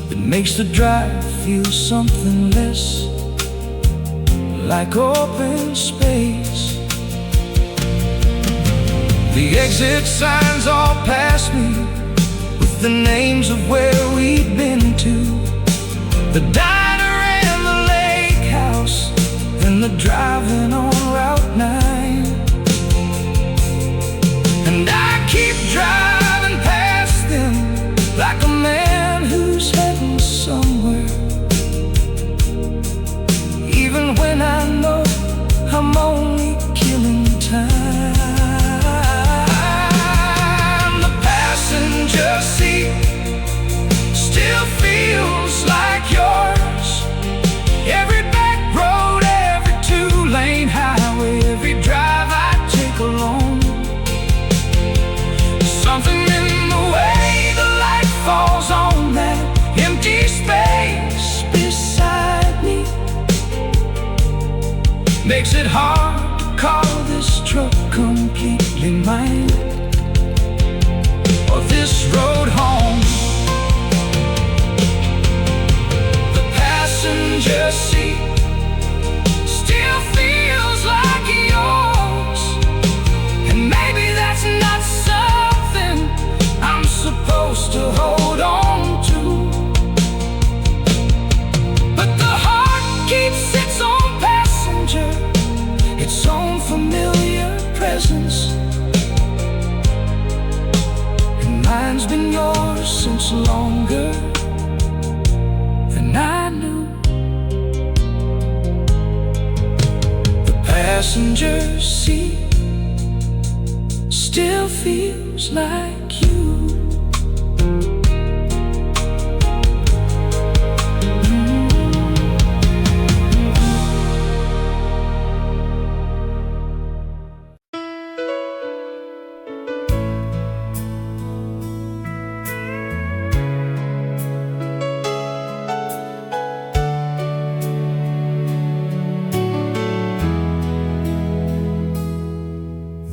that makes the drive feel something less like open space. The exit signs all past me, the names of where we'd been to, the diner and the lake house, and the driving on Route 9. And I keep driving past them like a man who's heading somewhere, even when I know I'm only killing time. Passenger seat still feels like yours. Every back road, every two-lane highway, it hard to call this truck completely mine, or this road home. The passenger seat still feels like yours, and maybe that's not something I'm supposed to hold on to. But the heart keeps its own passenger, its own familiar presence, and mine's been yours since longer than I knew. The passenger seat still feels like you.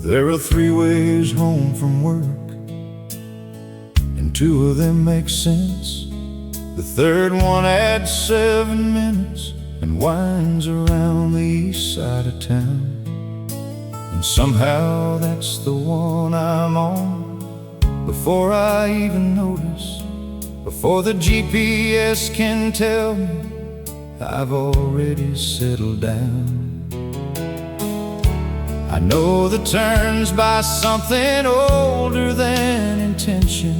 There are 3 ways home from work, and 2 of them make sense. The third one adds 7 minutes and winds around the east side of town. And somehow that's the one I'm on before I even notice, before the GPS can tell me I've already settled down. I know the turns by something older than intention.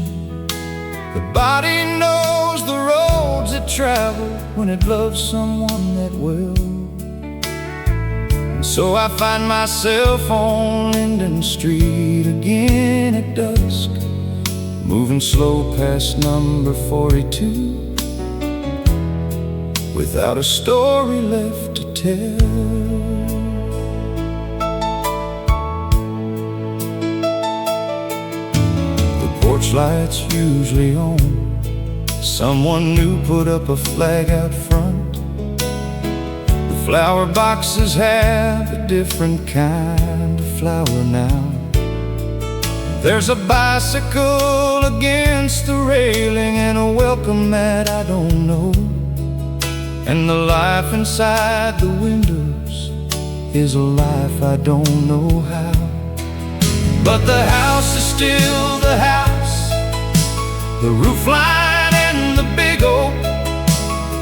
The body knows the roads it travels when it loves someone that well. And so I find myself on Linden Street again at dusk, moving slow past number 42, without a story left to tell. Porch lights usually on. Someone new put up a flag out front. The flower boxes have a different kind of flower now. There's a bicycle against the railing and a welcome mat I don't know. And the life inside the windows is a life I don't know how. But the house is still the house, the roof line and the big oak,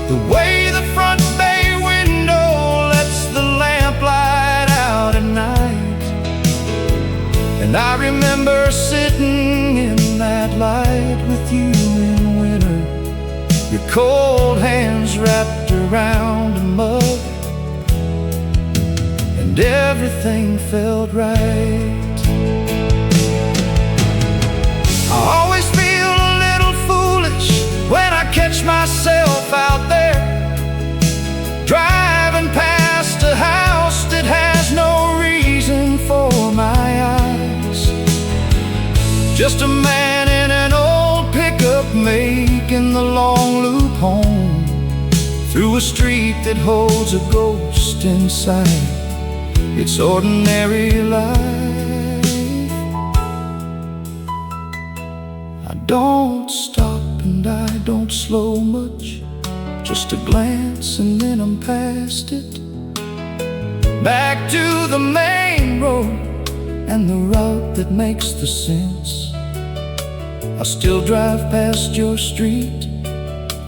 the way the front bay window lets the lamplight out at night. And I remember sitting in that light with you in winter, your cold hands wrapped around a mug, and everything felt right. I always feel a little foolish when I catch myself out there, driving past a house that has no reason for my eyes. Just a man in an old pickup making the long loop home, through a street that holds a ghost inside its ordinary life. I don't stop and I don't slow much, just a glance and then I'm past it, back to the main road and the route that makes the sense. I still drive past your street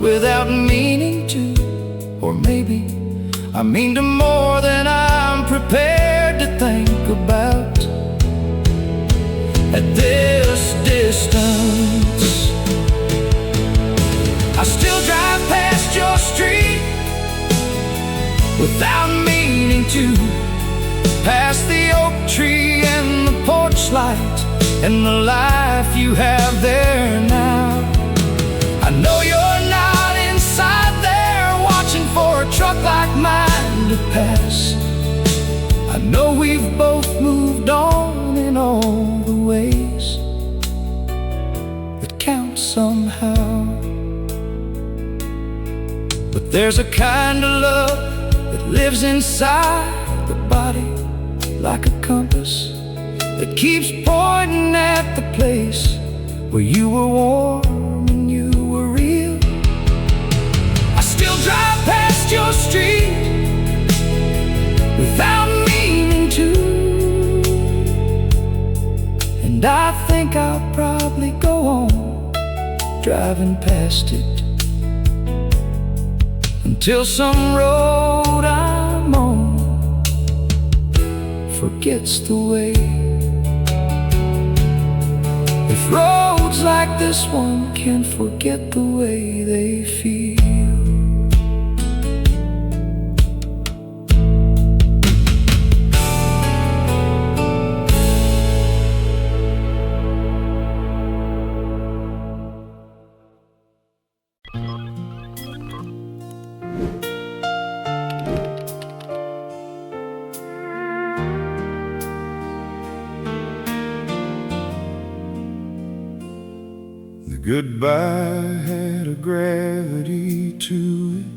without meaning to, or maybe I mean to more than I'm prepared to think about. At this distance, I still drive past your street without meaning to, past the oak tree and the porch light and the life you have there now. I know you're not inside there watching for a truck like mine to pass. I know we've both moved on in all the ways that count somehow. But there's a kind of love that lives inside the body body like a compass that keeps pointing at the place where you were warm and you were real. I still drive past your street without meaning to, and I think I'll probably go on driving past it until some road I'm on forgets the way. If roads like this one can forget the way they feel. Goodbye had a gravity to it.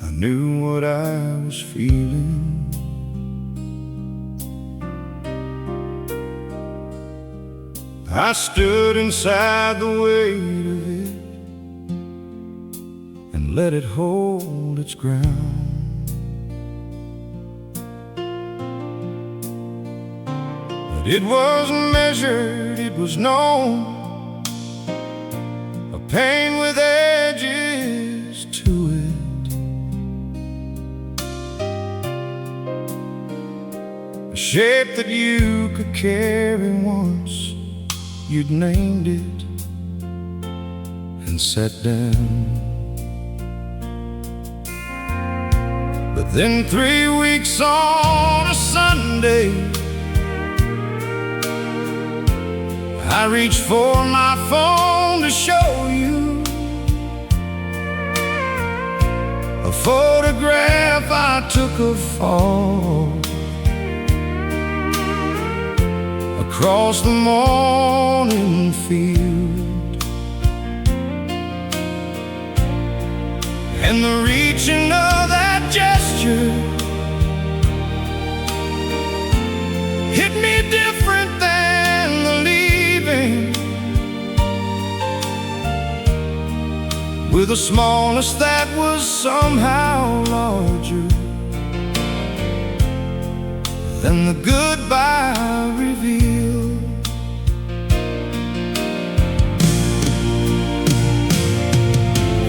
I knew what I was feeling. I stood inside the weight of it and let it hold its ground. But it was measured, it was known, pain with edges to it, a shape that you could carry once you'd named it and sat down. But then 3 weeks on a Sunday, I reached for my phone to show you a photograph I took of fall across the morning field, and the reaching of that gesture hit me different than the leaving, with a smallness that was somehow larger than the goodbye revealed.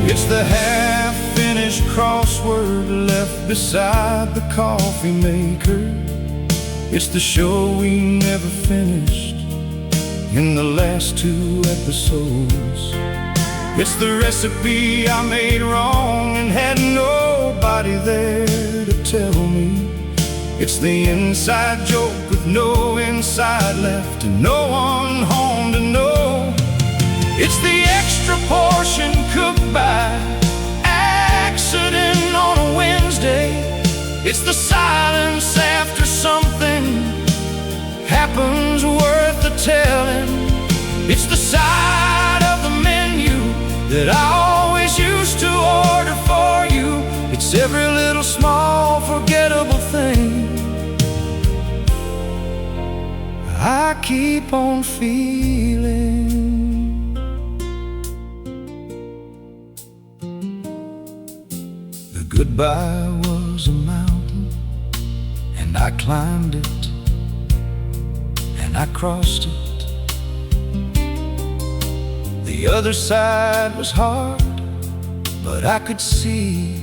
It's the half-finished crossword left beside the coffee maker. It's the show we never finished in the last 2 episodes. It's the recipe I made wrong and had nobody there to tell me. It's the inside joke with no inside left and no one home to know. It's the extra portion cooked by accident on a Wednesday. It's the silence after something happens worth the telling. It's the side of the menu that I always used to order for you. It's every little small forgettable thing I keep on feeling. The goodbye was a mountain, and I climbed it, and I crossed it. The other side was hard, but I could see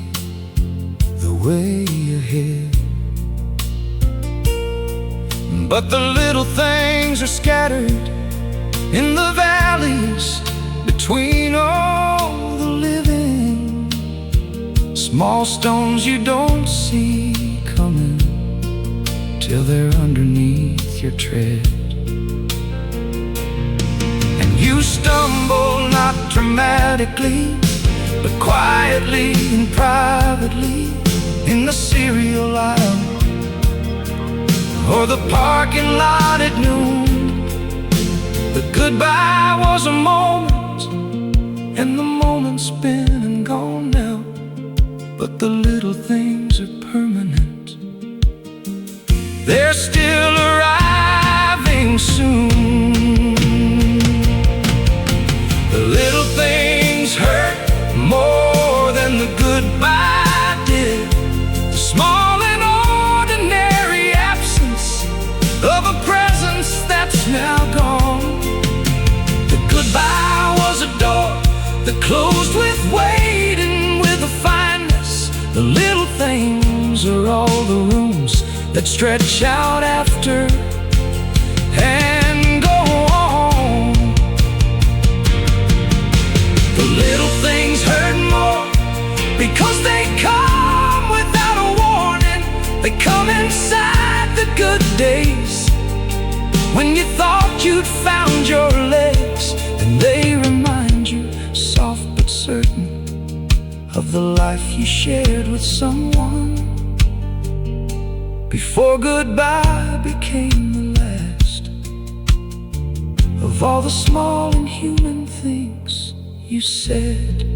the way ahead. But the little things are scattered in the valleys between all the living. Small stones you don't see coming till they're underneath your tread. And you stumble not dramatically, but quietly and privately in the cereal aisle or the parking lot at noon. The goodbye was a moment, and the moment's been and gone now. But the little things are permanent, they're still arriving soon. The little things hurt more than the goodbye did. The small and ordinary absence of a presence that's now gone. The goodbye was a door that closed with weight and with a fineness. The little things are all the rooms that stretch out after and go on. The little things hurt more because they come without a warning. They come inside the good days, when you thought you'd found your legs, and they remind you, soft but certain, of the life you shared with someone before goodbye became the last of all the small and human things you said.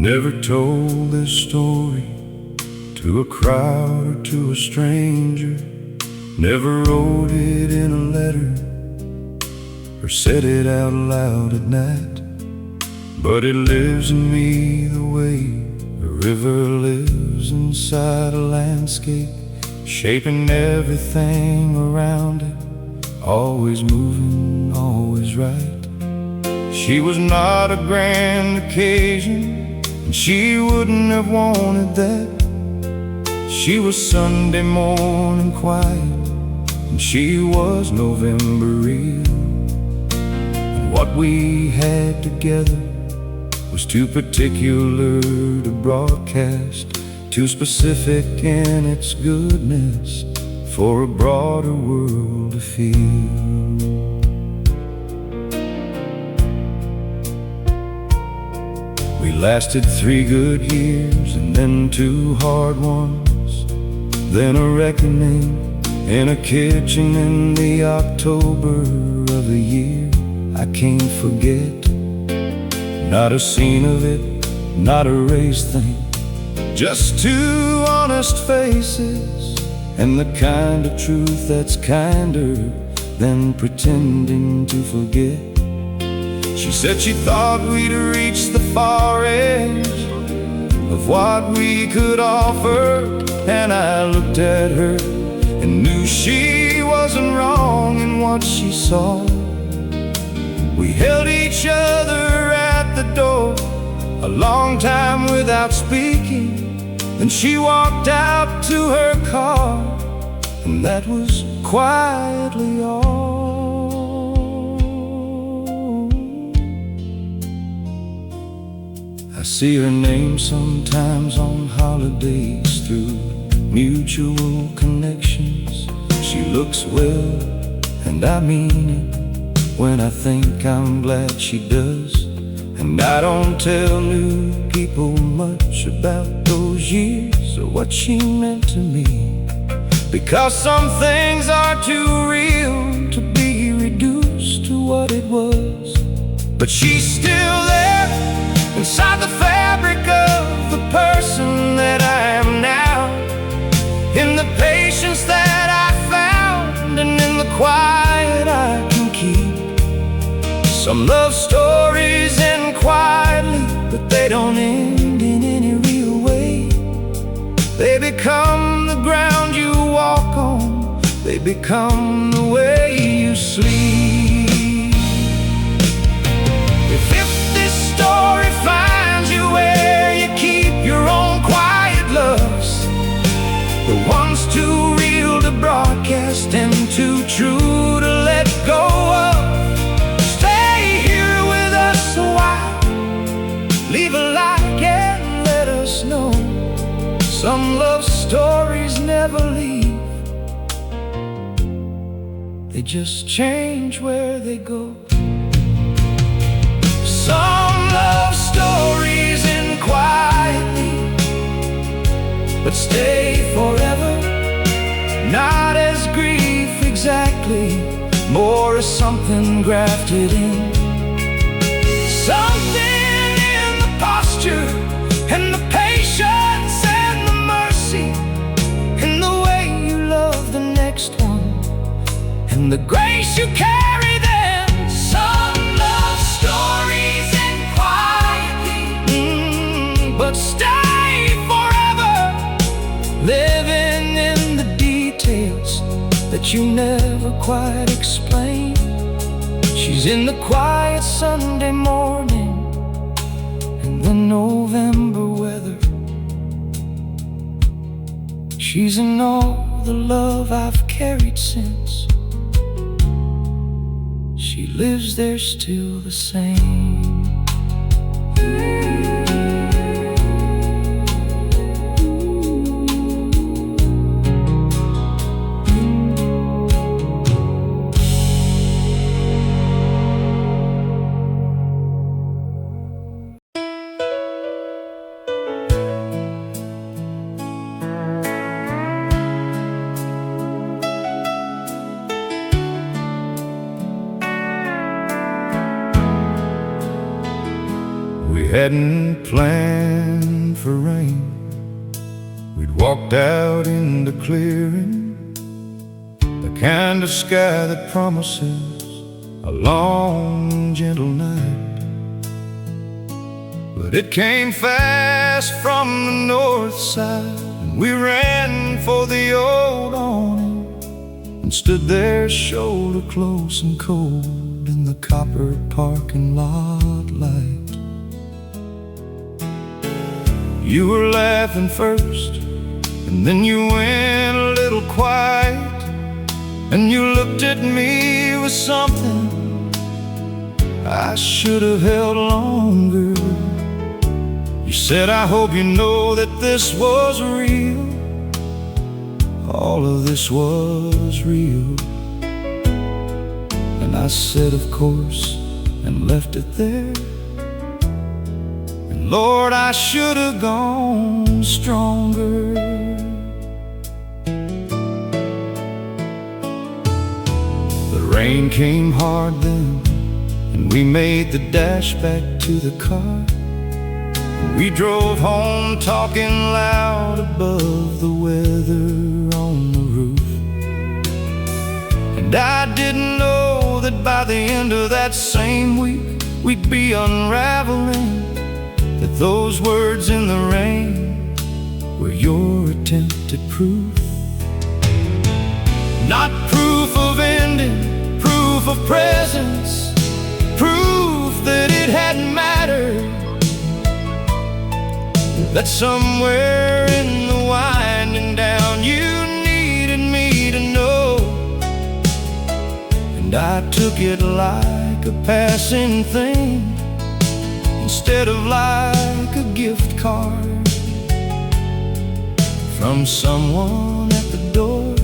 Never told this story to a crowd or to a stranger. Never wrote it in a letter or said it out loud at night. But it lives in me the way a river lives inside a landscape, shaping everything around it, always moving, always right. She was not a grand occasion, and she wouldn't have wanted that. She was Sunday morning quiet, and she was November real. And what we had together was too particular to broadcast, too specific in its goodness for a broader world to feel. We lasted 3 good years, and then 2 hard ones, then a reckoning in a kitchen in the October of a year I can't forget. Not a scene of it, not a race thing, just 2 honest faces, and the kind of truth that's kinder than pretending to forget. She said she thought we'd reached the far edge of what we could offer, and I looked at her and knew she wasn't wrong in what she saw. We held each other at the door a long time without speaking, then she walked out to her car, and that was quietly all. I see her name sometimes on holidays through mutual connections. She looks well, and I mean it when I think I'm glad she does. And I don't tell new people much about those years or what she meant to me, because some things are too real to be reduced to what it was. But she's still there, inside the fabric of the person that I am now, in the patience that I found, and in the quiet I can keep. Some love stories end quietly, but they don't end in any real way. They become the ground you walk on, they become the way you sleep. If this story finds you where you keep your own quiet loves, the ones too real to broadcast and too true to let go of, stay here with us a while. Leave a like and let us know. Some love stories never leave, they just change where they go. Some love stories end quietly, but stay forever. Not as grief exactly, more as something grafted in. Something in the posture, and the patience, and the mercy, and the way you love the next one, and the grace you carry them. Some love stories end quietly, but stay forever, living in the details that you never quite explain. She's in the quiet Sunday morning and the November weather. She's in all the love I've carried since. She lives there still the same. We hadn't planned for rain. We'd walked out in the clearing, the kind of sky that promises a long, gentle night. But it came fast from the north side, and we ran for the old awning and stood there shoulder close and cold in the copper parking lot light. You were laughing first, and then you went a little quiet, and you looked at me with something I should have held longer. You said, I hope you know that this was real. All of this was real. And I said, of course, and left it there. Lord, I should have gone stronger. The rain came hard then, and we made the dash back to the car. We drove home talking loud above the weather on the roof. And I didn't know that by the end of that same week we'd be unraveling, that those words in the rain were your attempted proof. Not proof of ending, proof of presence, proof that it hadn't mattered, that somewhere in the winding down you needed me to know. And I took it like a passing thing, instead of like a gift card from someone at the door,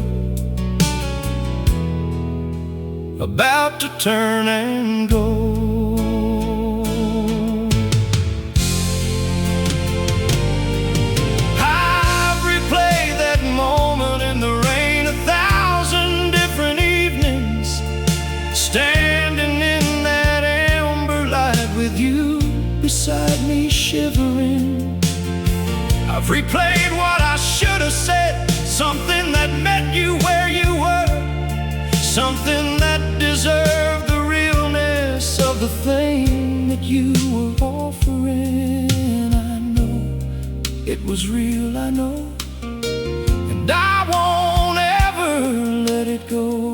about to turn and go. I've replayed that moment in the rain 1,000 different evenings, standing in that amber light with you beside me shivering. I've replayed what I should have said, something that met you where you were, something that deserved the realness of the thing that you were offering. I know it was real, I know, and I won't ever let it go.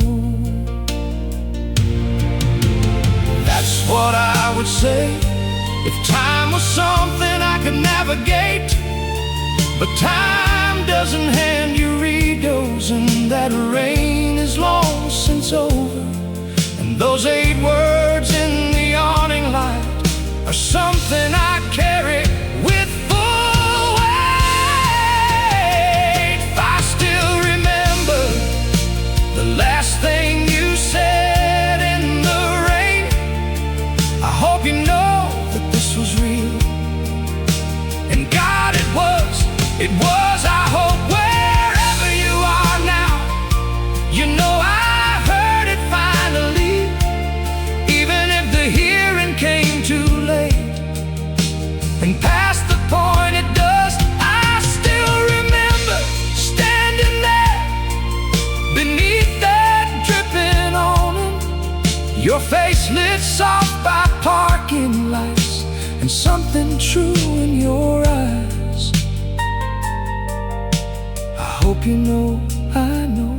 That's what I would say if time was something I could navigate. But time doesn't hand you rideaus, and that rain is long since over. And those 8 words in the awning light are something I carry with full weight. I still remember the last thing you said. It was our hope wherever you are now. You know I heard it finally, even if the hearing came too late and past the point it does. I still remember standing there beneath that dripping awning, your face lit soft by parking lights, and something true in your eyes. I hope you know I know,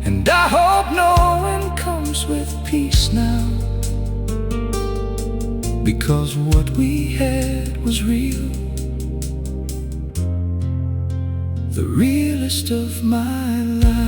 and I hope knowing comes with peace now, because what we had was real, the realest of my life.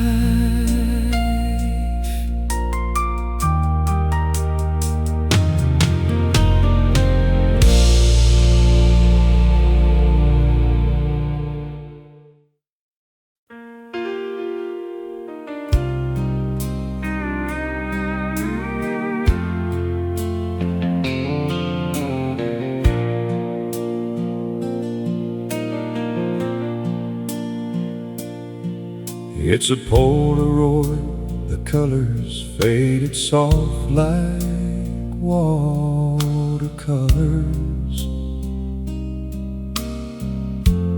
It's a Polaroid, the colors faded soft like watercolors,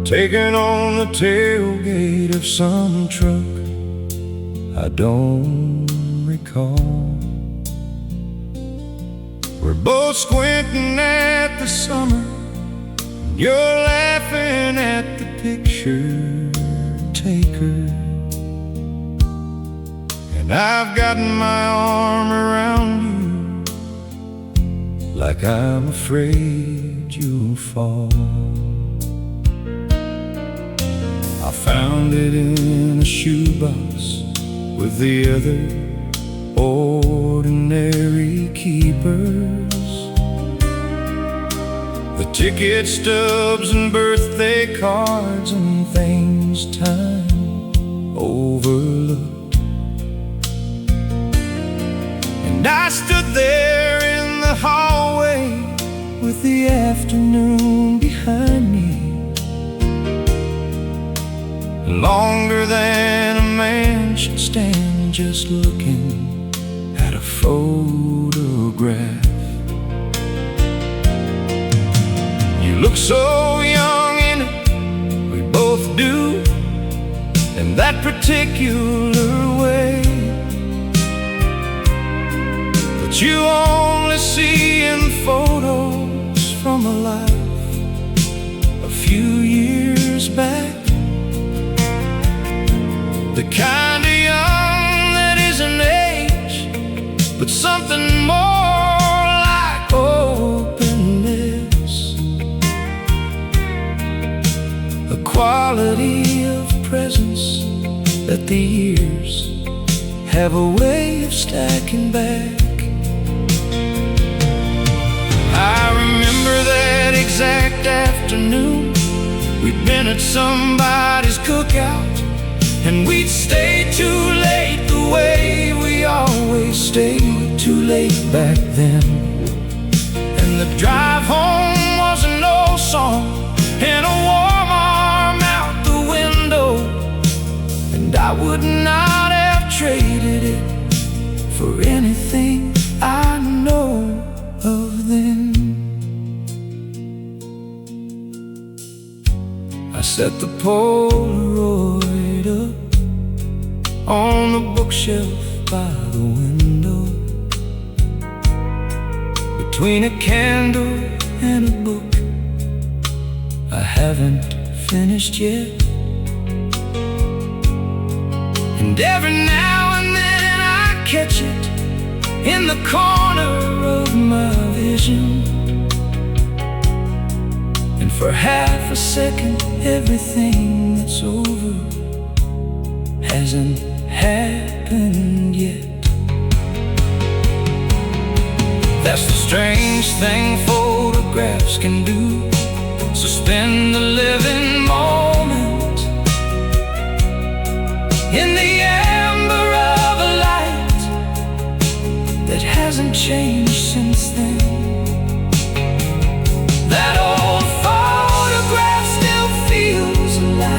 taken on the tailgate of some truck I don't recall. We're both squinting at the summer, you're laughing at the picture taker, and I've got my arm around you like I'm afraid you'll fall. I found it in a shoebox with the other ordinary keepers, the ticket stubs and birthday cards and things time overlooked. And I stood there in the hallway with the afternoon behind me, longer than a man should stand just looking at a photograph. You look so young in it, we both do, in that particular way, but you only see in photos from a life a few years back, the kind of young that isn't age, but something more like openness, a quality of presence that the years have a way of stacking back. I remember that exact afternoon, we'd been at somebody's cookout, and we'd stay too late the way we always stayed too late back then. And the drive home was an old song and a warm arm out the window, and I would not have traded it for anything I know of then. I set the Polaroid up on the bookshelf by the window, between a candle and a book I haven't finished yet. And every now and then I catch it in the corner of my vision, and for half a second everything that's over hasn't happened yet. That's the strange thing photographs can do, suspend the living moment in the amber of a light that hasn't changed since then. That old photograph still feels alive.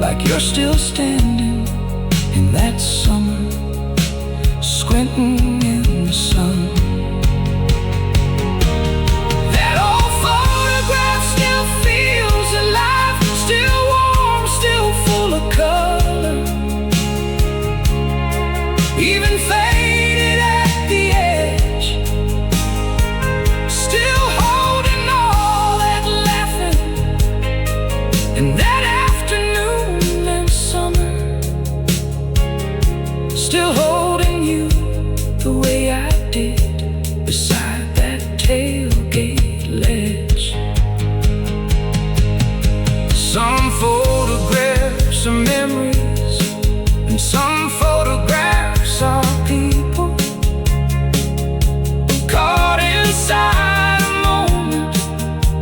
like you're still standing in that summer, squinting in the sun. That old photograph still feels alive, still warm, still full of color, even faded at the edge, still holding all that laughing and that afternoon and summer, still holding you the way I did beside that tailgate ledge. Some photographs are memories, and some photographs are people caught inside a moment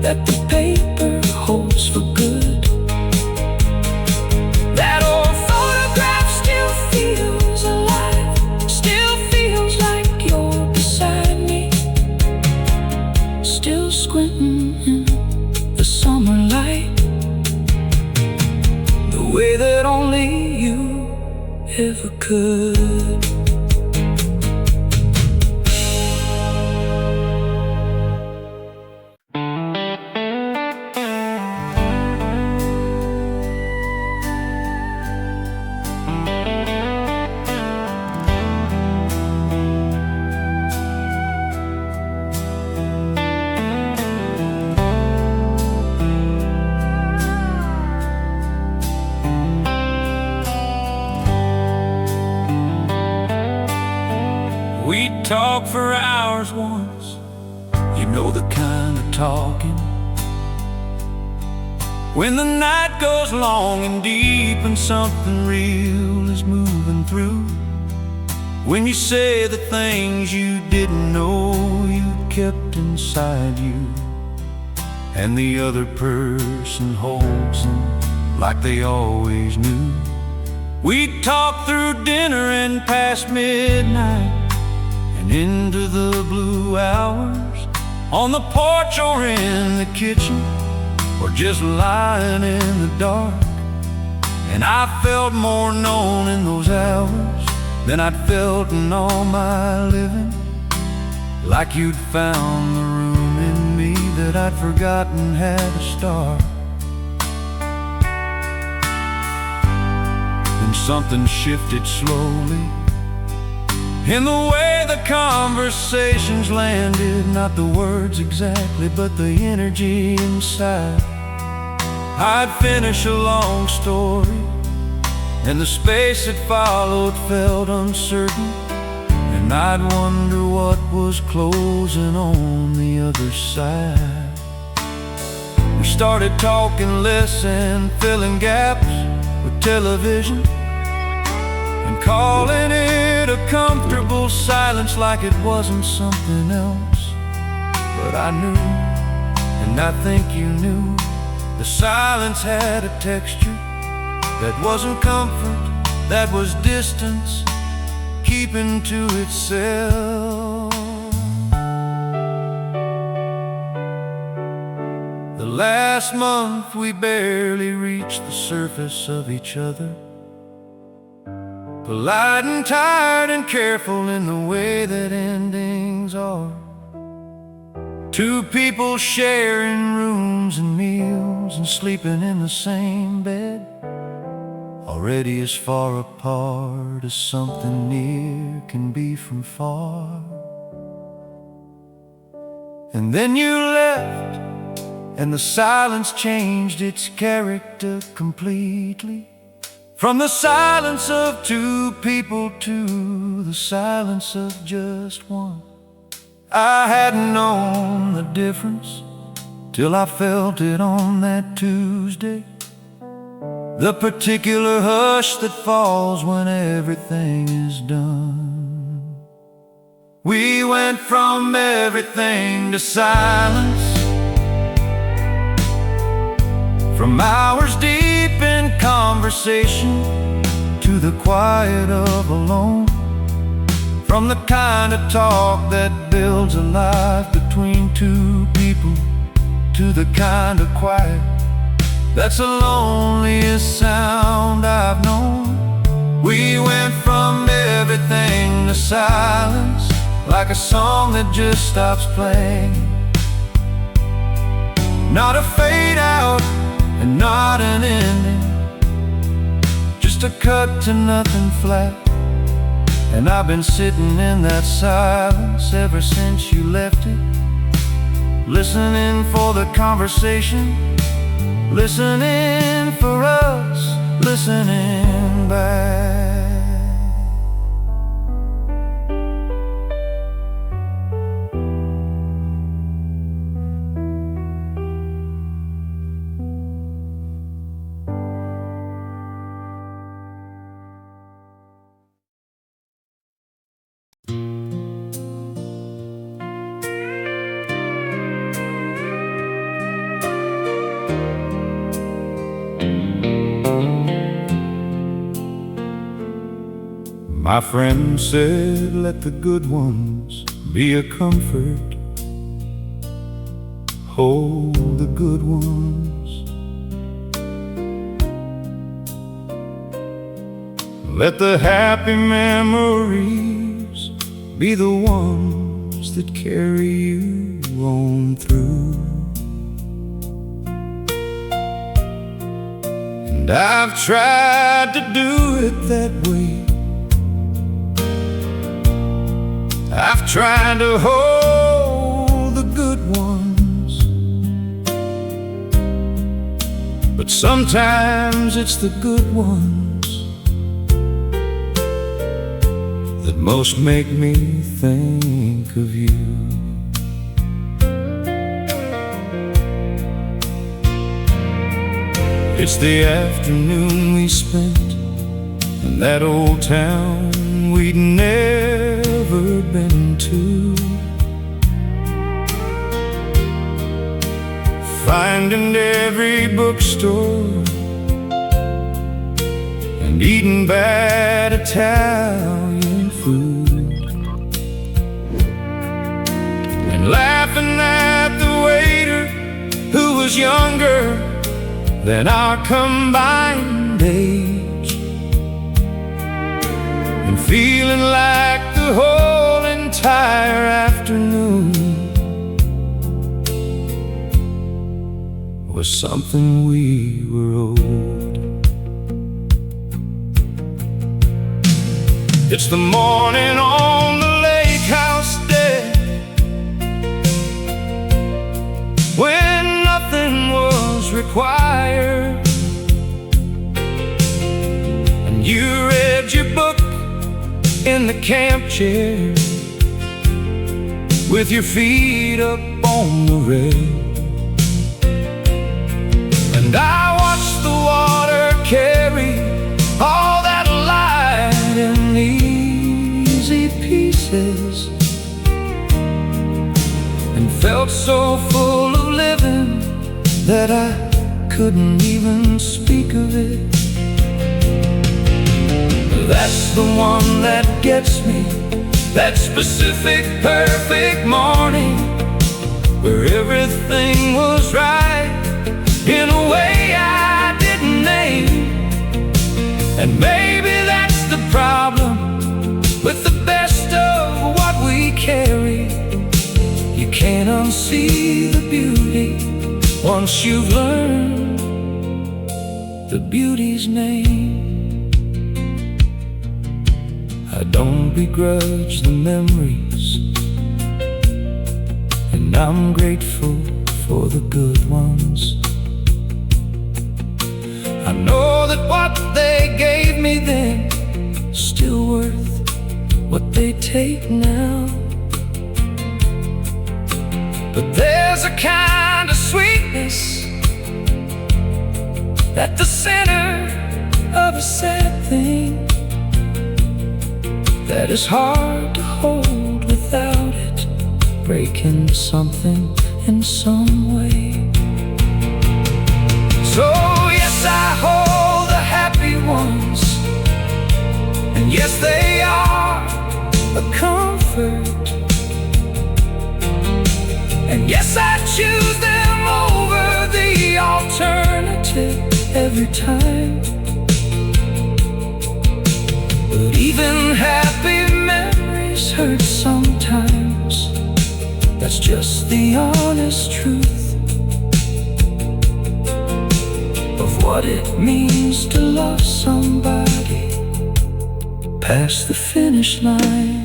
that the paper holds for good. That old photograph still feels alive, still feels like you're beside me, still squinting in the summer light, the way that only you ever could. We talked for hours once, you know the kind of talking, when the night goes long and deep and something real is moving through. When you say the things you didn't know you kept inside you, and the other person holds them like they always knew. We talked through dinner and past midnight and into the blue hours, on the porch or in the kitchen, or just lying in the dark. And I felt more known in those hours than I'd felt in all my living, like you'd found the room in me that I'd forgotten had a star. Then something shifted slowly in the way the conversations landed, not the words exactly, but the energy inside. I'd finish a long story, and the space that followed felt uncertain, and I'd wonder what was closing on the other side. We started talking less and filling gaps with television, and calling it a comfortable silence like it wasn't something else. But I knew, and I think you knew, the silence had a texture that wasn't comfort, that was distance, keeping to itself. The last month we barely reached the surface of each other, polite and tired and careful in the way that endings are. Two people sharing rooms and meals and sleeping in the same bed, already as far apart as something near can be from far. And then you left, and the silence changed its character completely, from the silence of two people to the silence of just one. I hadn't known the difference till I felt it on that Tuesday, the particular hush that falls when everything is done. We went from everything to silence, from hours deep in conversation to the quiet of alone, from the kind of talk that builds a life between two people to the kind of quiet That's the loneliest sound I've known. We went from everything to silence, like a song that just stops playing. Not a fade out and not an ending, just a cut to nothing flat. And I've been sitting in that silence ever since you left it, listening for the conversation, listening for us, listening back. My friend said, let the good ones be a comfort. Hold the good ones. Let the happy memories be the ones that carry you on through. And I've tried to do it that way. I've tried to hold the good ones, but sometimes it's the good ones that most make me think of you. It's the afternoon we spent in that old town we'd never been to, finding every bookstore and eating bad Italian food, and laughing at the waiter who was younger than our combined age, and feeling like the whole entire afternoon was something we were owed. It's the morning on the lake house deck, when nothing was required, and you read your book in the camp chair with your feet up on the rail, and I watched the water carry all that light in easy pieces, and felt so full of living that I couldn't even speak of it. That's the one that gets me, that specific perfect morning where everything was right in a way I didn't name. And maybe that's the problem with the best of what we carry. You can't unsee the beauty once you've learned the beauty's name. I don't begrudge the memories, and I'm grateful for the good ones. I know that what they gave me then is still worth what they take now. But there's a kind of sweetness at the center of a sad thing that is hard to hold without it breaking something in some way. So yes, I hold the happy ones, and yes, they are a comfort, and yes, I choose them over the alternative. every time. But even happy memories hurt sometimes. That's just the honest truth of what it means to love somebody past the finish line.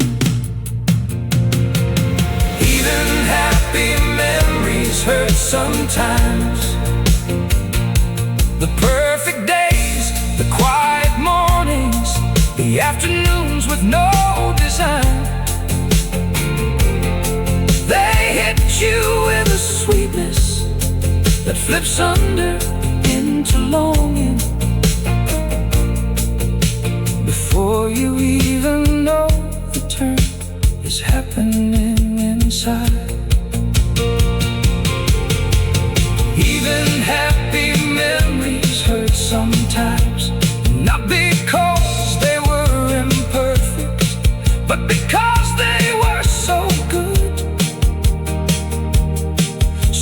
Even happy memories hurt sometimes. The perfect days, the quiet mornings, the afternoons with no design. They hit you with a sweetness that flips under into longing. Before you even know the turn is happening inside. Even happy memories hurt sometimes, not because they were imperfect, but because they were so good,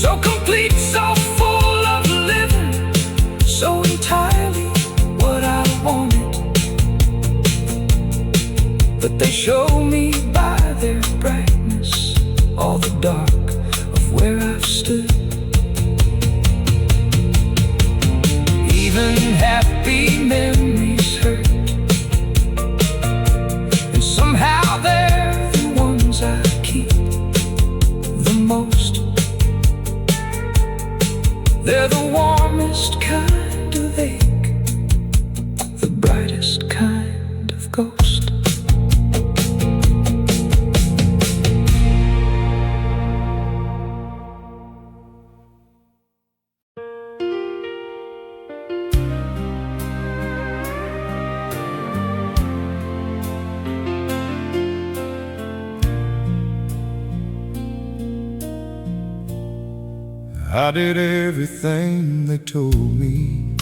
so complete, so full of living, so entirely what I wanted. But they show me by their brightness all the dark of where I've stood. Even happy memories hurt, and somehow they're the ones I keep the most. They're the warmest kind of ache, the brightest kind of ghost. I did everything they told me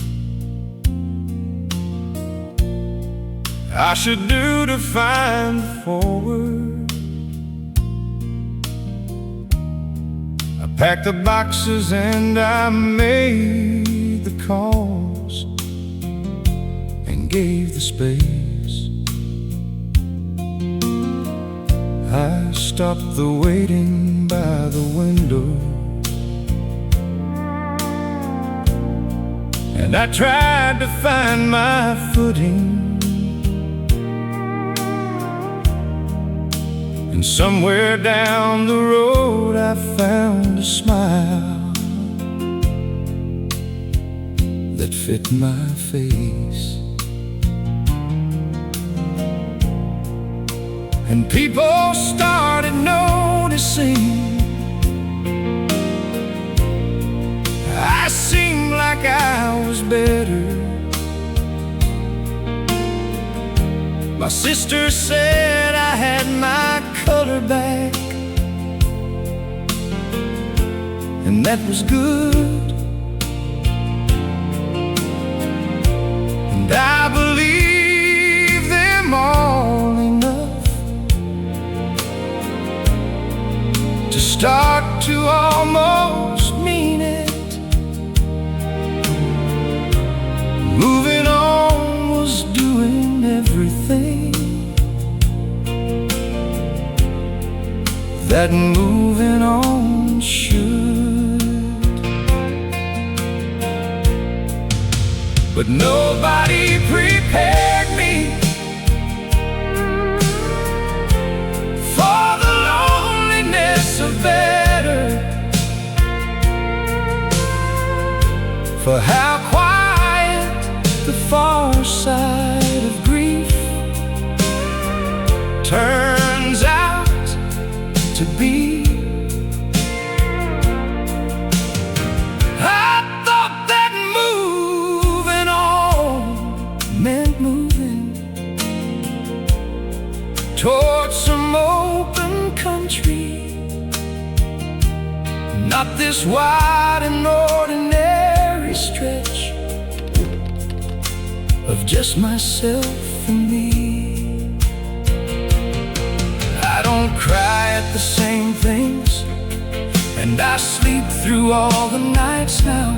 I should do to find the forward. I packed the boxes and I made the calls and gave the space. I stopped the waiting by the window, and I tried to find my footing. And somewhere down the road I found a smile that fit my face. And people started noticing I seemed like I was better. My sister said I had my color back, and that was good. And I believe them all enough to start to almost mean it. Moving on was doing everything that moving on should. But nobody prepared me for the loneliness of better, for how quiet the far side of grief turns out to be. I thought that moving on meant moving towards some open country, not this wide and ordinary stretch of just myself and me. I don't cry at the same things, and I sleep through all the nights now.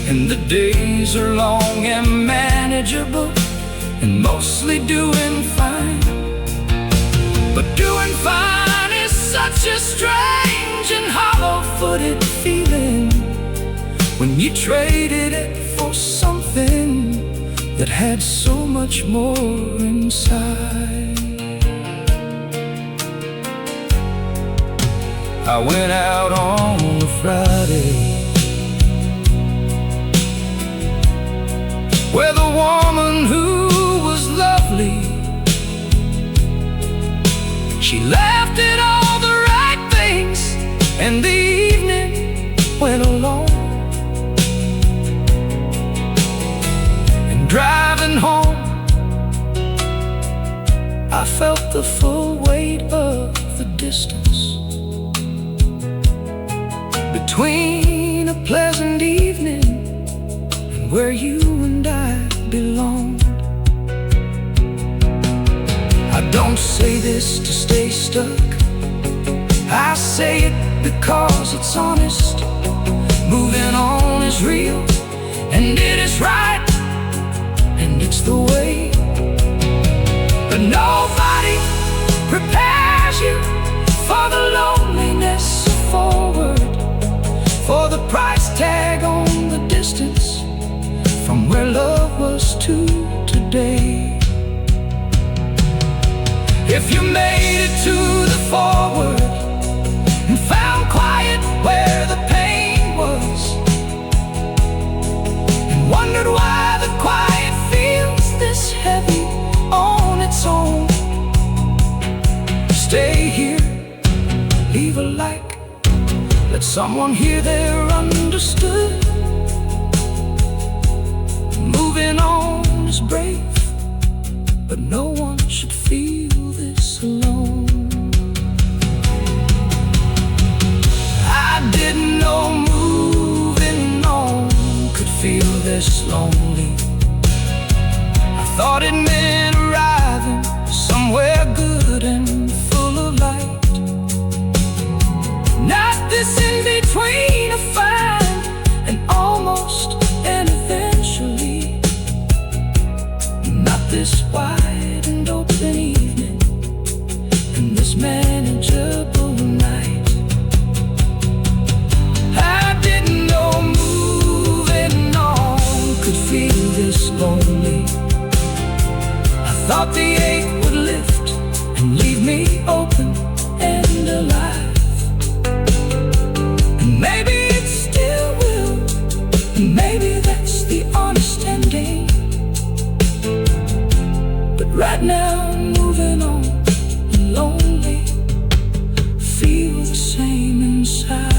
and the days are long and manageable, and mostly doing fine. But doing fine is such a strange and hollow-footed feeling when you traded it for something that had so much more inside. I went out on a Friday with a woman who was lovely. She laughed at all the right things, and the evening went along. And driving home, I felt the full weight of the distance between a pleasant evening and where you and I belonged. I don't say this to stay stuck, I say it because it's honest. Moving on is real, and it is right, and it's the way. But nobody prepares you for the loneliness of forward, for the price tag on the distance from where love was to today. If you made it to the forward and found quiet where the pain was, and wondered why the quiet feels this heavy on its own, stay here, leave a like, let someone hear they're understood. Moving on is brave, but no one should feel this alone. I didn't know moving on could feel this lonely. I thought it meant arriving somewhere good and full of light, not this in between of fine and almost and eventually, not this wide and open evening and this manageable night. I didn't know moving on could feel this lonely. I thought the ache would lift and leave me open and alive, and maybe it still will, and maybe that's the honest ending. But right now, moving on, lonely, feel the same inside.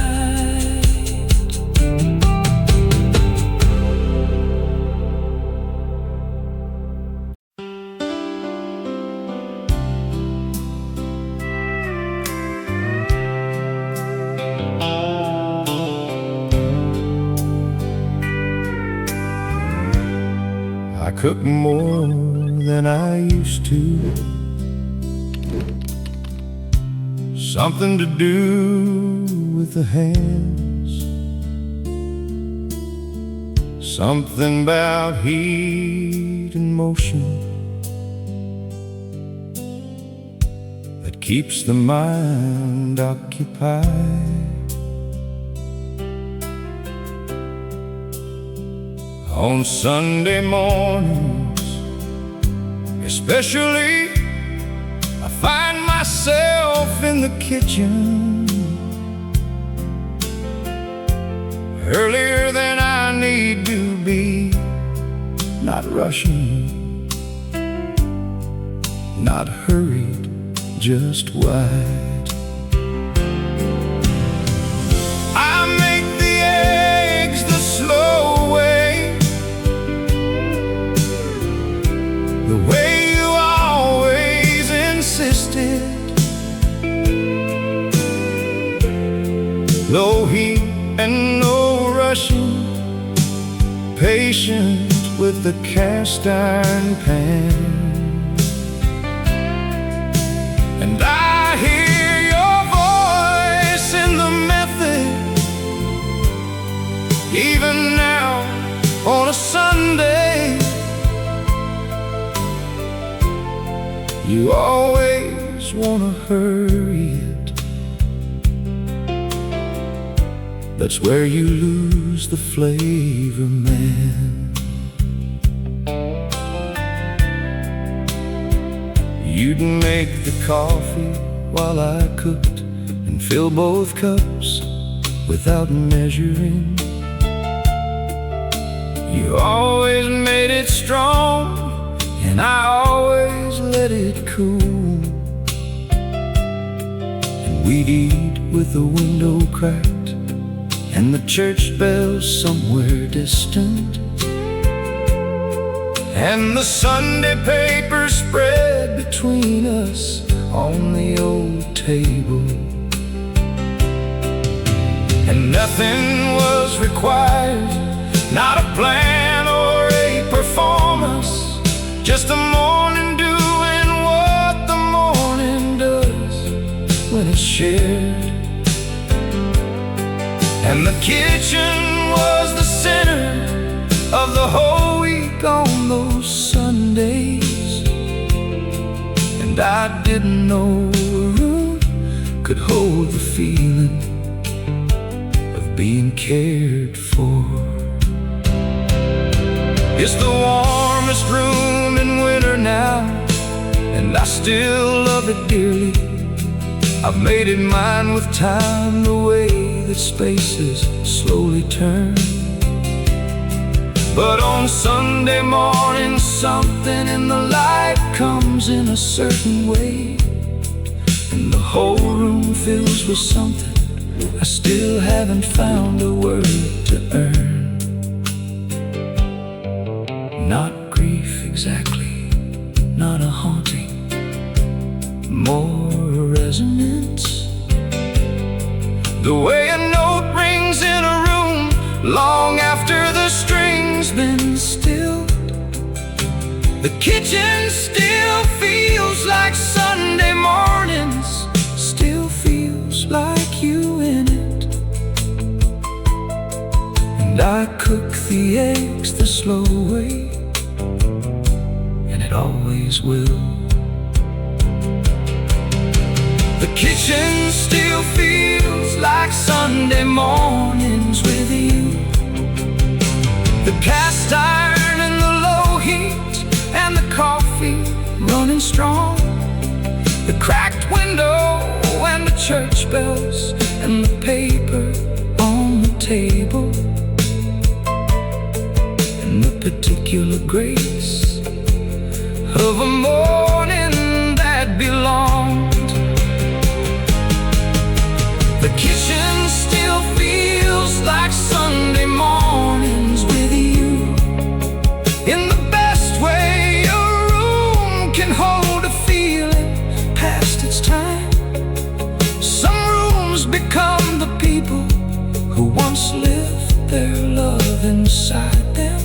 I cook more than I used to, something to do with the hands, something about heat and motion that keeps the mind occupied. On Sunday mornings especially, I find myself in the kitchen earlier than I need to be, not rushing, not hurried, just right. I make the eggs the slow way, the way you always insisted. Low heat and no rushing, patient with the cast iron pan. And I hear your voice in the method, even now always wanna hurry it. That's where you lose the flavor, man. You'd make the coffee while I cooked and fill both cups without measuring. You always made it strong, and I always let it cool. And we'd eat with the window cracked and the church bells somewhere distant, and the Sunday paper spread between us on the old table. And nothing was required, not a plan or a performance, just the morning doing what the morning does when it's shared. And the kitchen was the center of the whole week on those Sundays. And I didn't know a room could hold the feeling of being cared for. It's the warmest room in winter now, and I still love it dearly. I've made it mine with time, the way that spaces slowly turn. But on Sunday morning, something in the light comes in a certain way, and the whole room fills with something I still haven't found a word to earn. Not grief exactly, not a haunting, more a resonance. The way a note rings in a room long after the string's been stilled. The kitchen still feels like Sunday mornings, still feels like you in it. And I cook the eggs the slow way, and it always will. The kitchen still feels like Sunday mornings with you. The cast iron and the low heat, and the coffee running strong. The cracked window and the church bells, and the paper on the table, and the particular grace of a morning that belonged. The kitchen still feels like Sunday mornings with you. In the best way a room can hold a feeling past its time. Some rooms become the people who once lived their love inside them.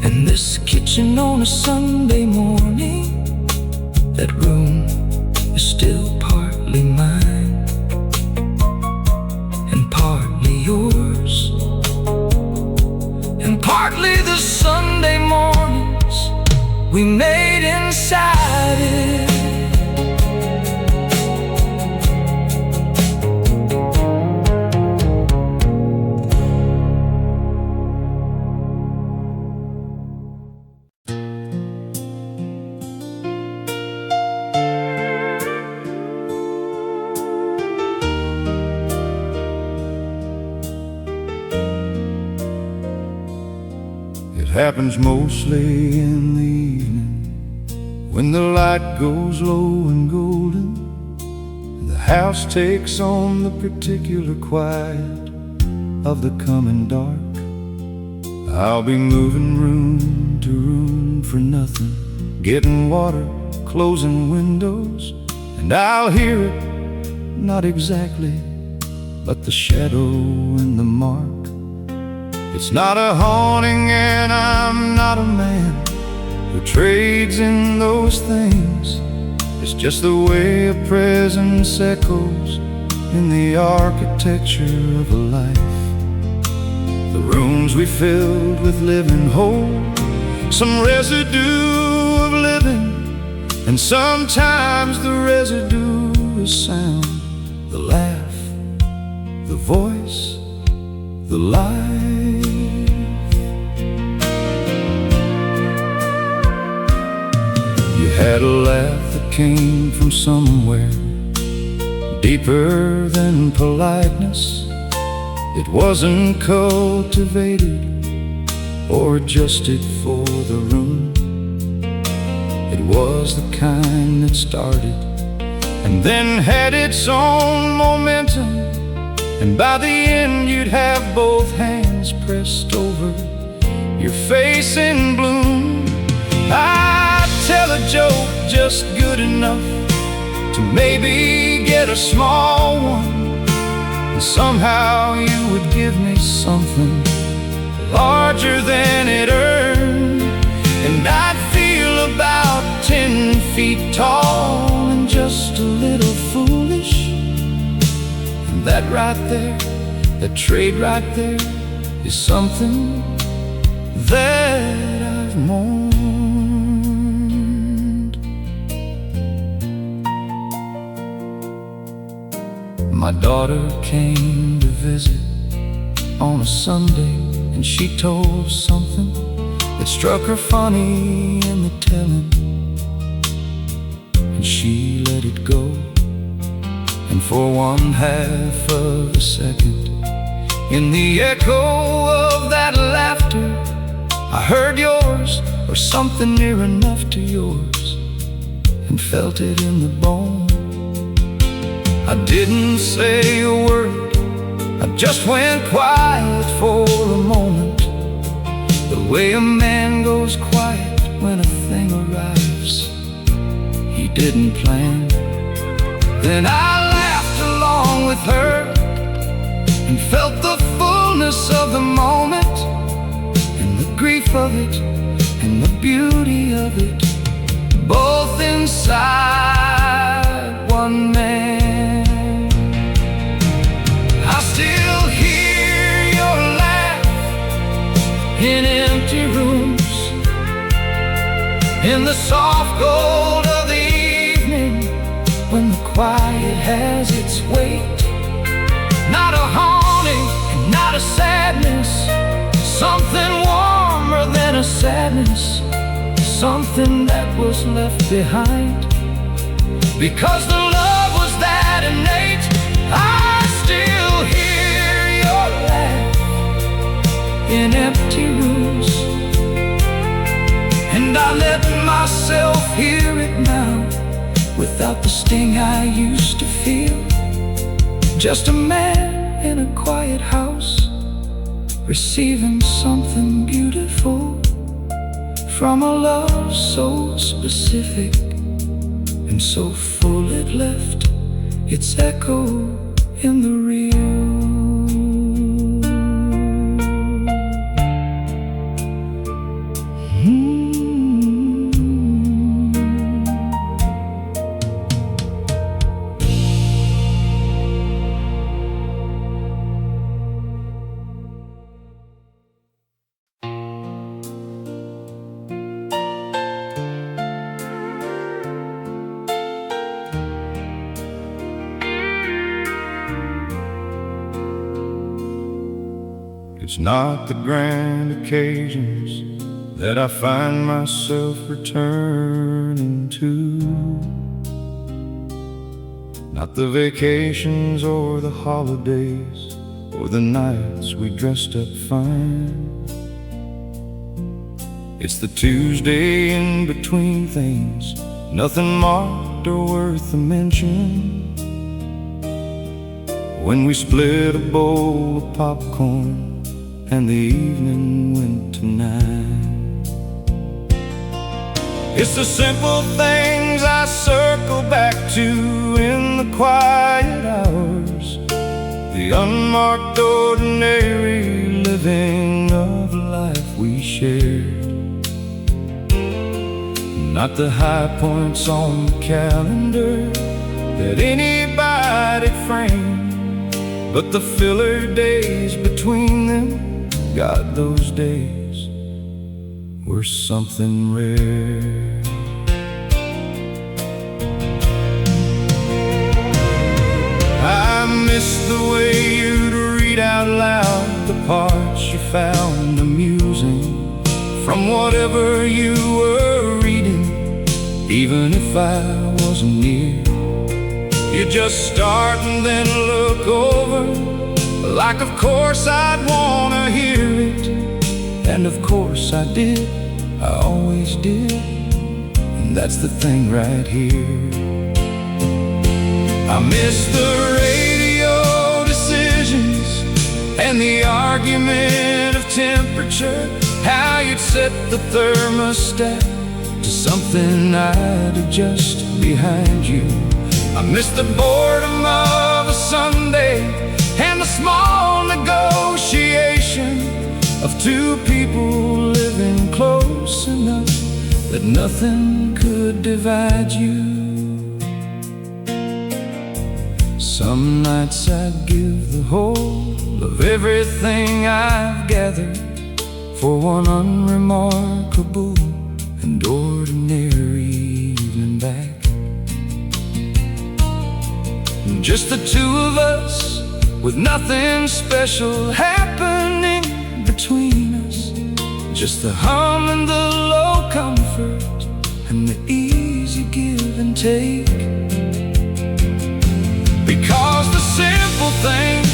And this kitchen on a Sunday morning, that room is still partly mine and partly yours, and partly the Sunday mornings we made inside it. It happens mostly in the evening, when the light goes low and golden, and the house takes on the particular quiet of the coming dark. I'll be moving room to room for nothing, getting water, closing windows, and I'll hear it, not exactly, but the shadow and the mark. It's not a haunting, and I'm not a man who trades in those things. It's just the way a presence echoes in the architecture of a life. The rooms we filled with living hold some residue of living And sometimes the residue is sound, the laugh, the voice, the life. You had a laugh that came from somewhere deeper than politeness. It wasn't cultivated or adjusted for the room. It was the kind that started and then had its own momentum, and by the end you'd have both hands pressed over your face in bloom. I'd tell a joke just good enough to maybe get a small one, and somehow you would give me something larger than it earned. And I'd feel about 10 feet tall and just a little foolish. And that right there, that trade right there, is something that I've mourned. My daughter came to visit on a Sunday, and she told something that struck her funny in the telling. And she let it go, and for 1/2 of a second, in the echo of that laughter, I heard yours, or something near enough to yours, and felt it in the bone. I didn't say a word, I just went quiet for a moment, the way a man goes quiet when a thing arrives he didn't plan. Then I laughed along with her and felt the fullness of the moment, and the grief of it and the beauty of it, both inside one man. I still hear your laugh in empty rooms, in the soft gold of the evening, when the quiet has its weight. Not a haunting and not a sadness, something warmer than a sadness, something that was left behind. Because the love was that innate, I still hear your laugh in empty rooms, and I let myself hear it now, without the sting I used to feel. Just a man in a quiet house, receiving something beautiful from a love so specific and so full it left its echo in the real. It's not the grand occasions that I find myself returning to, not the vacations or the holidays or the nights we dressed up fine. It's the Tuesday in between things, nothing marked or worth a mention, when we split a bowl of popcorn and the evening went to nine. It's the simple things I circle back to in the quiet hours, the unmarked ordinary living of life we shared. Not the high points on the calendar that anybody framed, but the filler days between them. God, those days were something rare. parts you found amusing from whatever you were reading, even if I wasn't near. You just start and then look over, like of course I'd wanna hear it. And of course I did, I always did. And that's the thing right here. I miss the radio decisions and the argument of temperature, how you'd set the thermostat to something I'd adjust behind you. I miss the boredom of a Sunday and the small negotiation of two people living close enough that nothing could divide you. Some nights I'd give the whole of everything I've gathered for one unremarkable and ordinary evening back. Just the two of us, with nothing special happening between us. Just the hum and the low comfort and the easy give and take. Because the simple things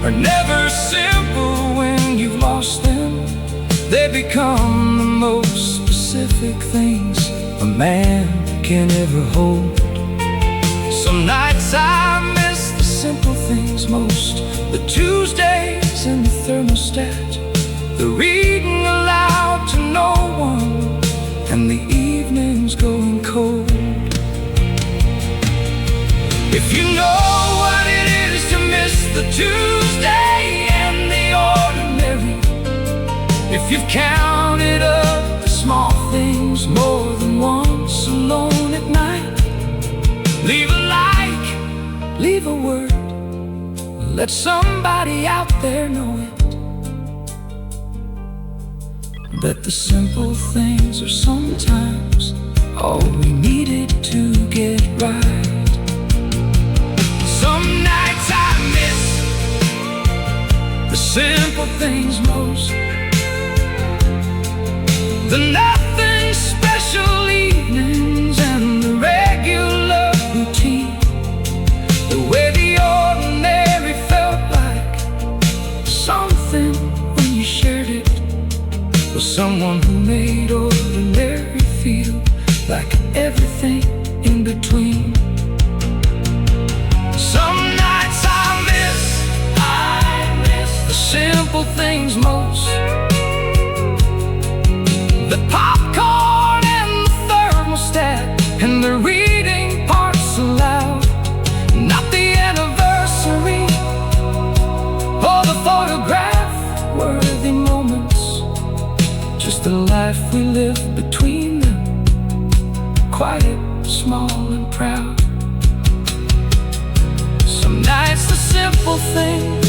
are never simple when you've lost them. They become the most specific things a man can ever hold. Some nights I miss the simple things most, the Tuesdays and the thermostat, the reading aloud to no one, and the evenings going cold. If you know what it is to miss the Tuesday and the ordinary, if you've counted up the small things more than once alone at night, leave a like, leave a word, let somebody out there know it, that the simple things are sometimes all we needed to get right. Some nights I miss the simple things most, the nothing special evenings and the regular routine, the way the ordinary felt like something when you shared it with someone who made ordinary feel like everything in between. Some nights I miss the simple things most, the popcorn and the thermostat and the reading parts aloud, not the anniversary or the photograph-worthy moments, just the life we live between them, quiet, small and proud. Some nights the simple things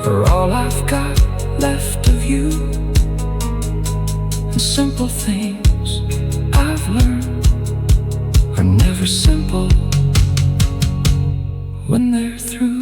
are all I've got left of you. And simple things I've learned are never simple when they're through.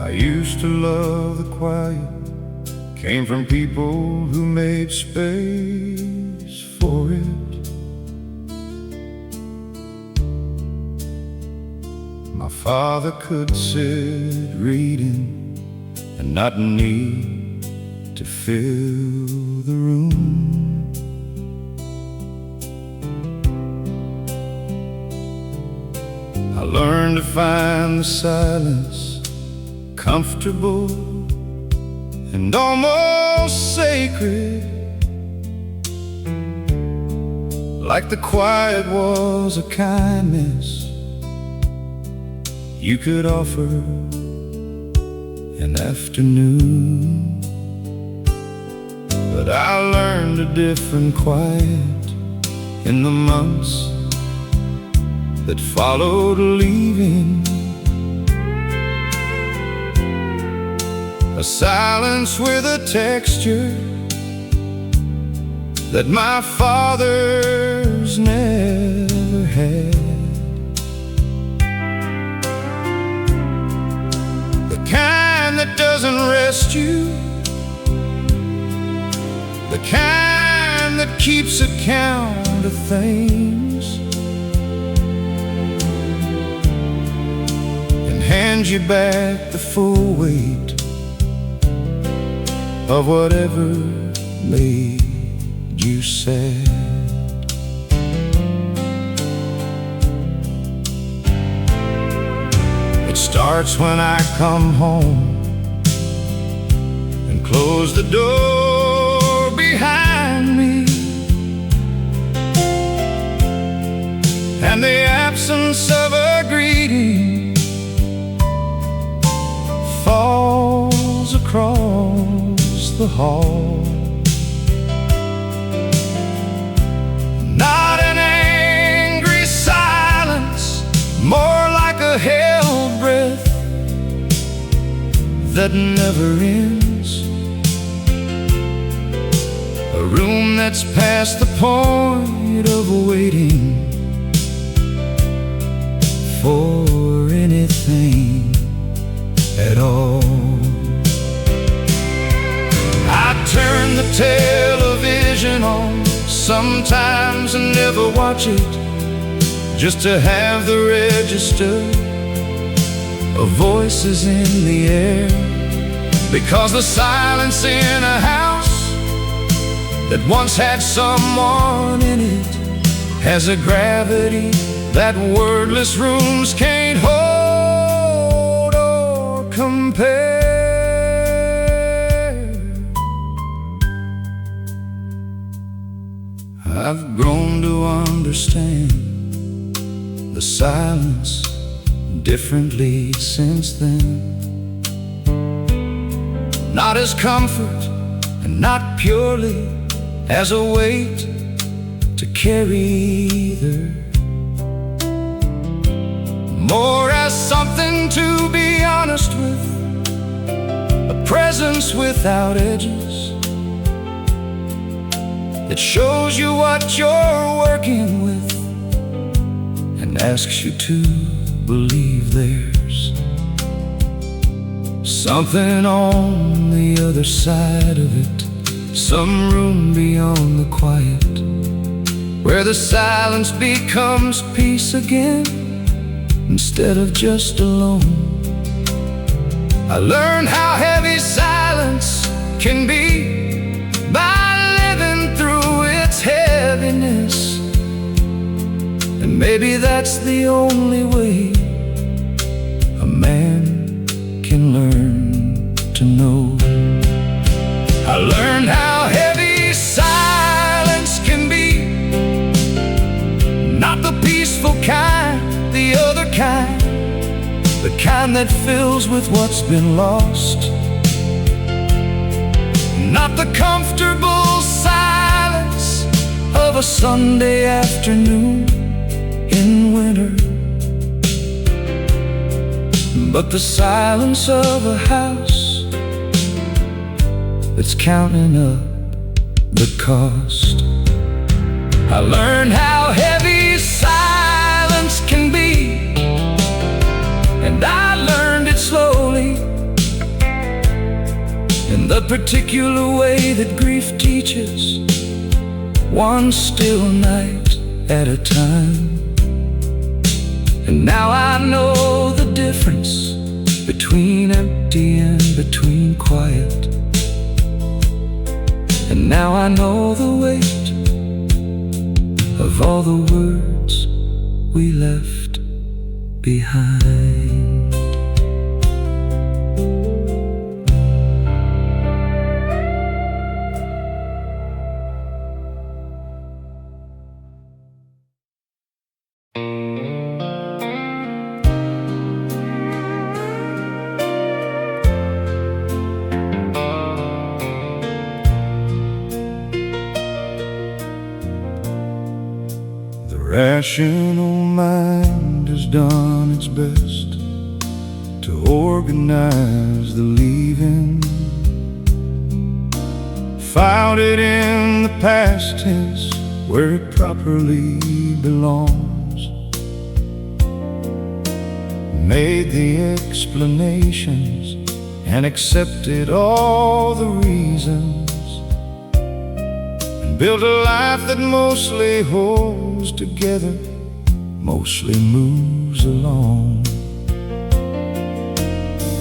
I used to love the quiet, came from people who made space for it. My father could sit reading and not need to fill the room. I learned to find the silence comfortable and almost sacred, like the quiet was a kindness you could offer an afternoon. But I learned a different quiet in the months that followed leaving. A silence with a texture that my father's never had. The kind that doesn't rest you, the kind that keeps account of things and hands you back the full weight of whatever made you sad. It starts when I come home and close the door behind me, and the absence of a greeting falls across the hall. Not an angry silence, more like a held breath that never ends. A room that's past the point of waiting for anything at all. I turn the television on sometimes and never watch it, just to have the register of voices in the air. Because the silence in a house that once had someone in it has a gravity that wordless rooms can't hold or compare. I've grown to understand the silence differently since then. Not as comfort and not purely as a weight to carry either, more as something to be honest with, a presence without edges that shows you what you're working with and asks you to believe there's something on the other side of it, some room beyond the quiet, where the silence becomes peace again instead of just alone. I learned how heavy silence can be by living through its heaviness, and maybe that's the only way a man can learn to know. I learned how heavy silence can be, not the peaceful kind, the other kind, the kind that fills with what's been lost. Not the comfortable silence of a Sunday afternoon in winter, but the silence of a house that's counting up the cost. I learned how heavy silence can be, and I learned it slowly, in the particular way that grief teaches, one still night at a time. And now I know the difference between empty and between quiet. And now I know the weight of all the words we left behind. rational mind has done its best to organize the leaving. Filed it in the past tense where it properly belongs. Made the explanations and accepted all the reasons, and built a life that mostly holds together, mostly moves along.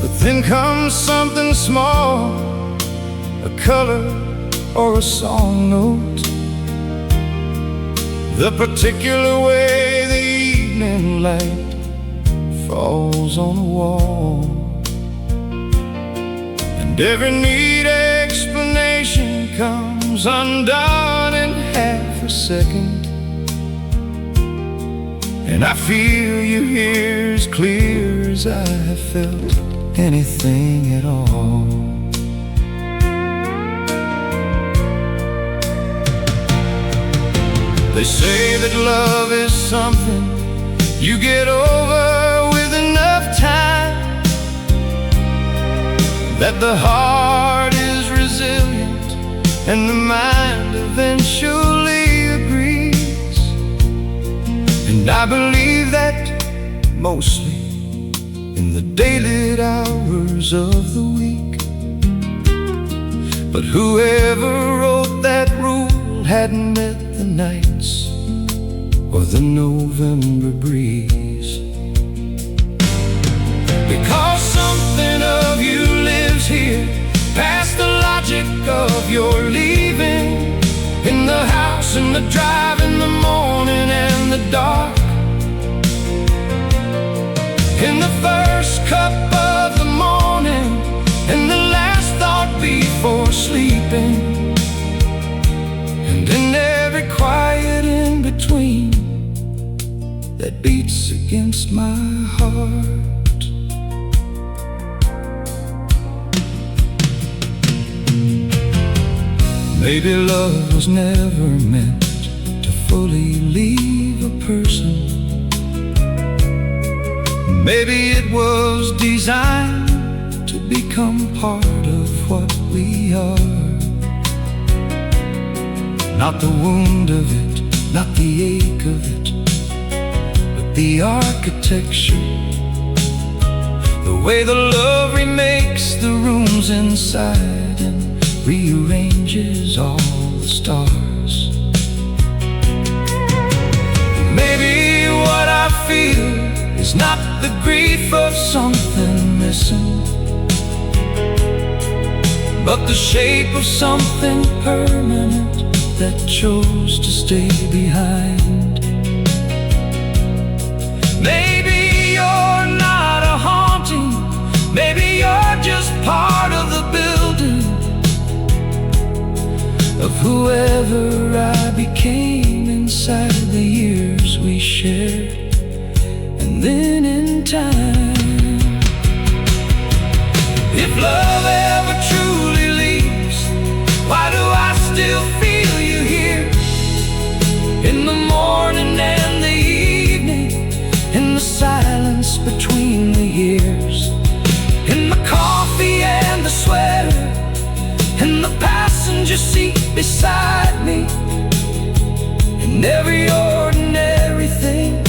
But then comes something small, a color or a song note, the particular way the evening light falls on the wall. And every neat explanation comes undone in half a second, and I feel you here as clear as I have felt anything at all. They say that love is something you get over with enough time, that the heart is resilient and the mind eventually agrees. And I believe that mostly in the daylit hours of the week. But whoever wrote that rule hadn't met the nights or the November breeze, because something of you lives here past the logic of your leaving. In the house, in the drive, in the morning and the dark, in the first cup of the morning and the last thought before sleeping, and in every quiet in between that beats against my heart. Maybe love was never meant to fully leave a person. Maybe it was designed to become part of what we are. Not the wound of it, not the ache of it, but the architecture, the way the love remakes the rooms inside and rearranges all the stars. Maybe what I feel is not the grief of something missing, but the shape of something permanent that chose to stay behind. Maybe you're not a haunting, maybe you're just part of the building of whoever I became inside the years we shared. And then in time, if love ever truly leaves, why do I still feel you here? In the morning and the evening, in the silence between the years, in the coffee and the sweater, in the passenger seat beside me, in every ordinary thing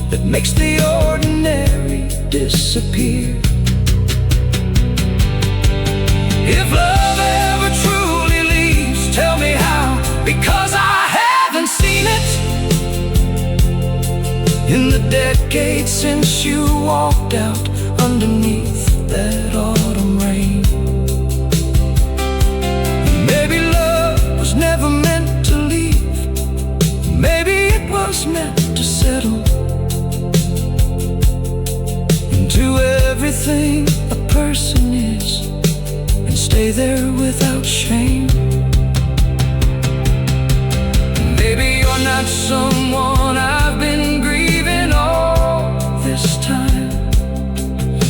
that makes the ordinary disappear. If love ever truly leaves, tell me how, because I haven't seen it in the decades since you walked out underneath that autumn rain. Maybe love was never meant to leave, maybe it was meant to settle into everything a person is and stay there without shame. Maybe you're not someone I've been grieving all this time.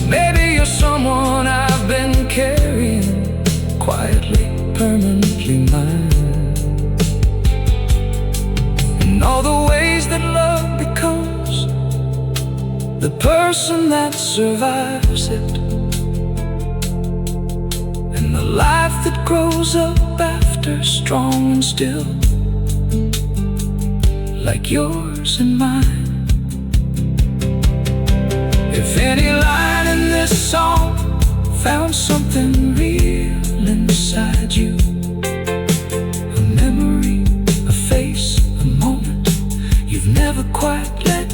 Maybe you're someone I've been carrying quietly, permanently mine. And all the ways that love the person that survives it, and the life that grows up after, strong and still, like yours and mine. If any line in this song found something real inside you, a memory, a face, a moment you've never quite let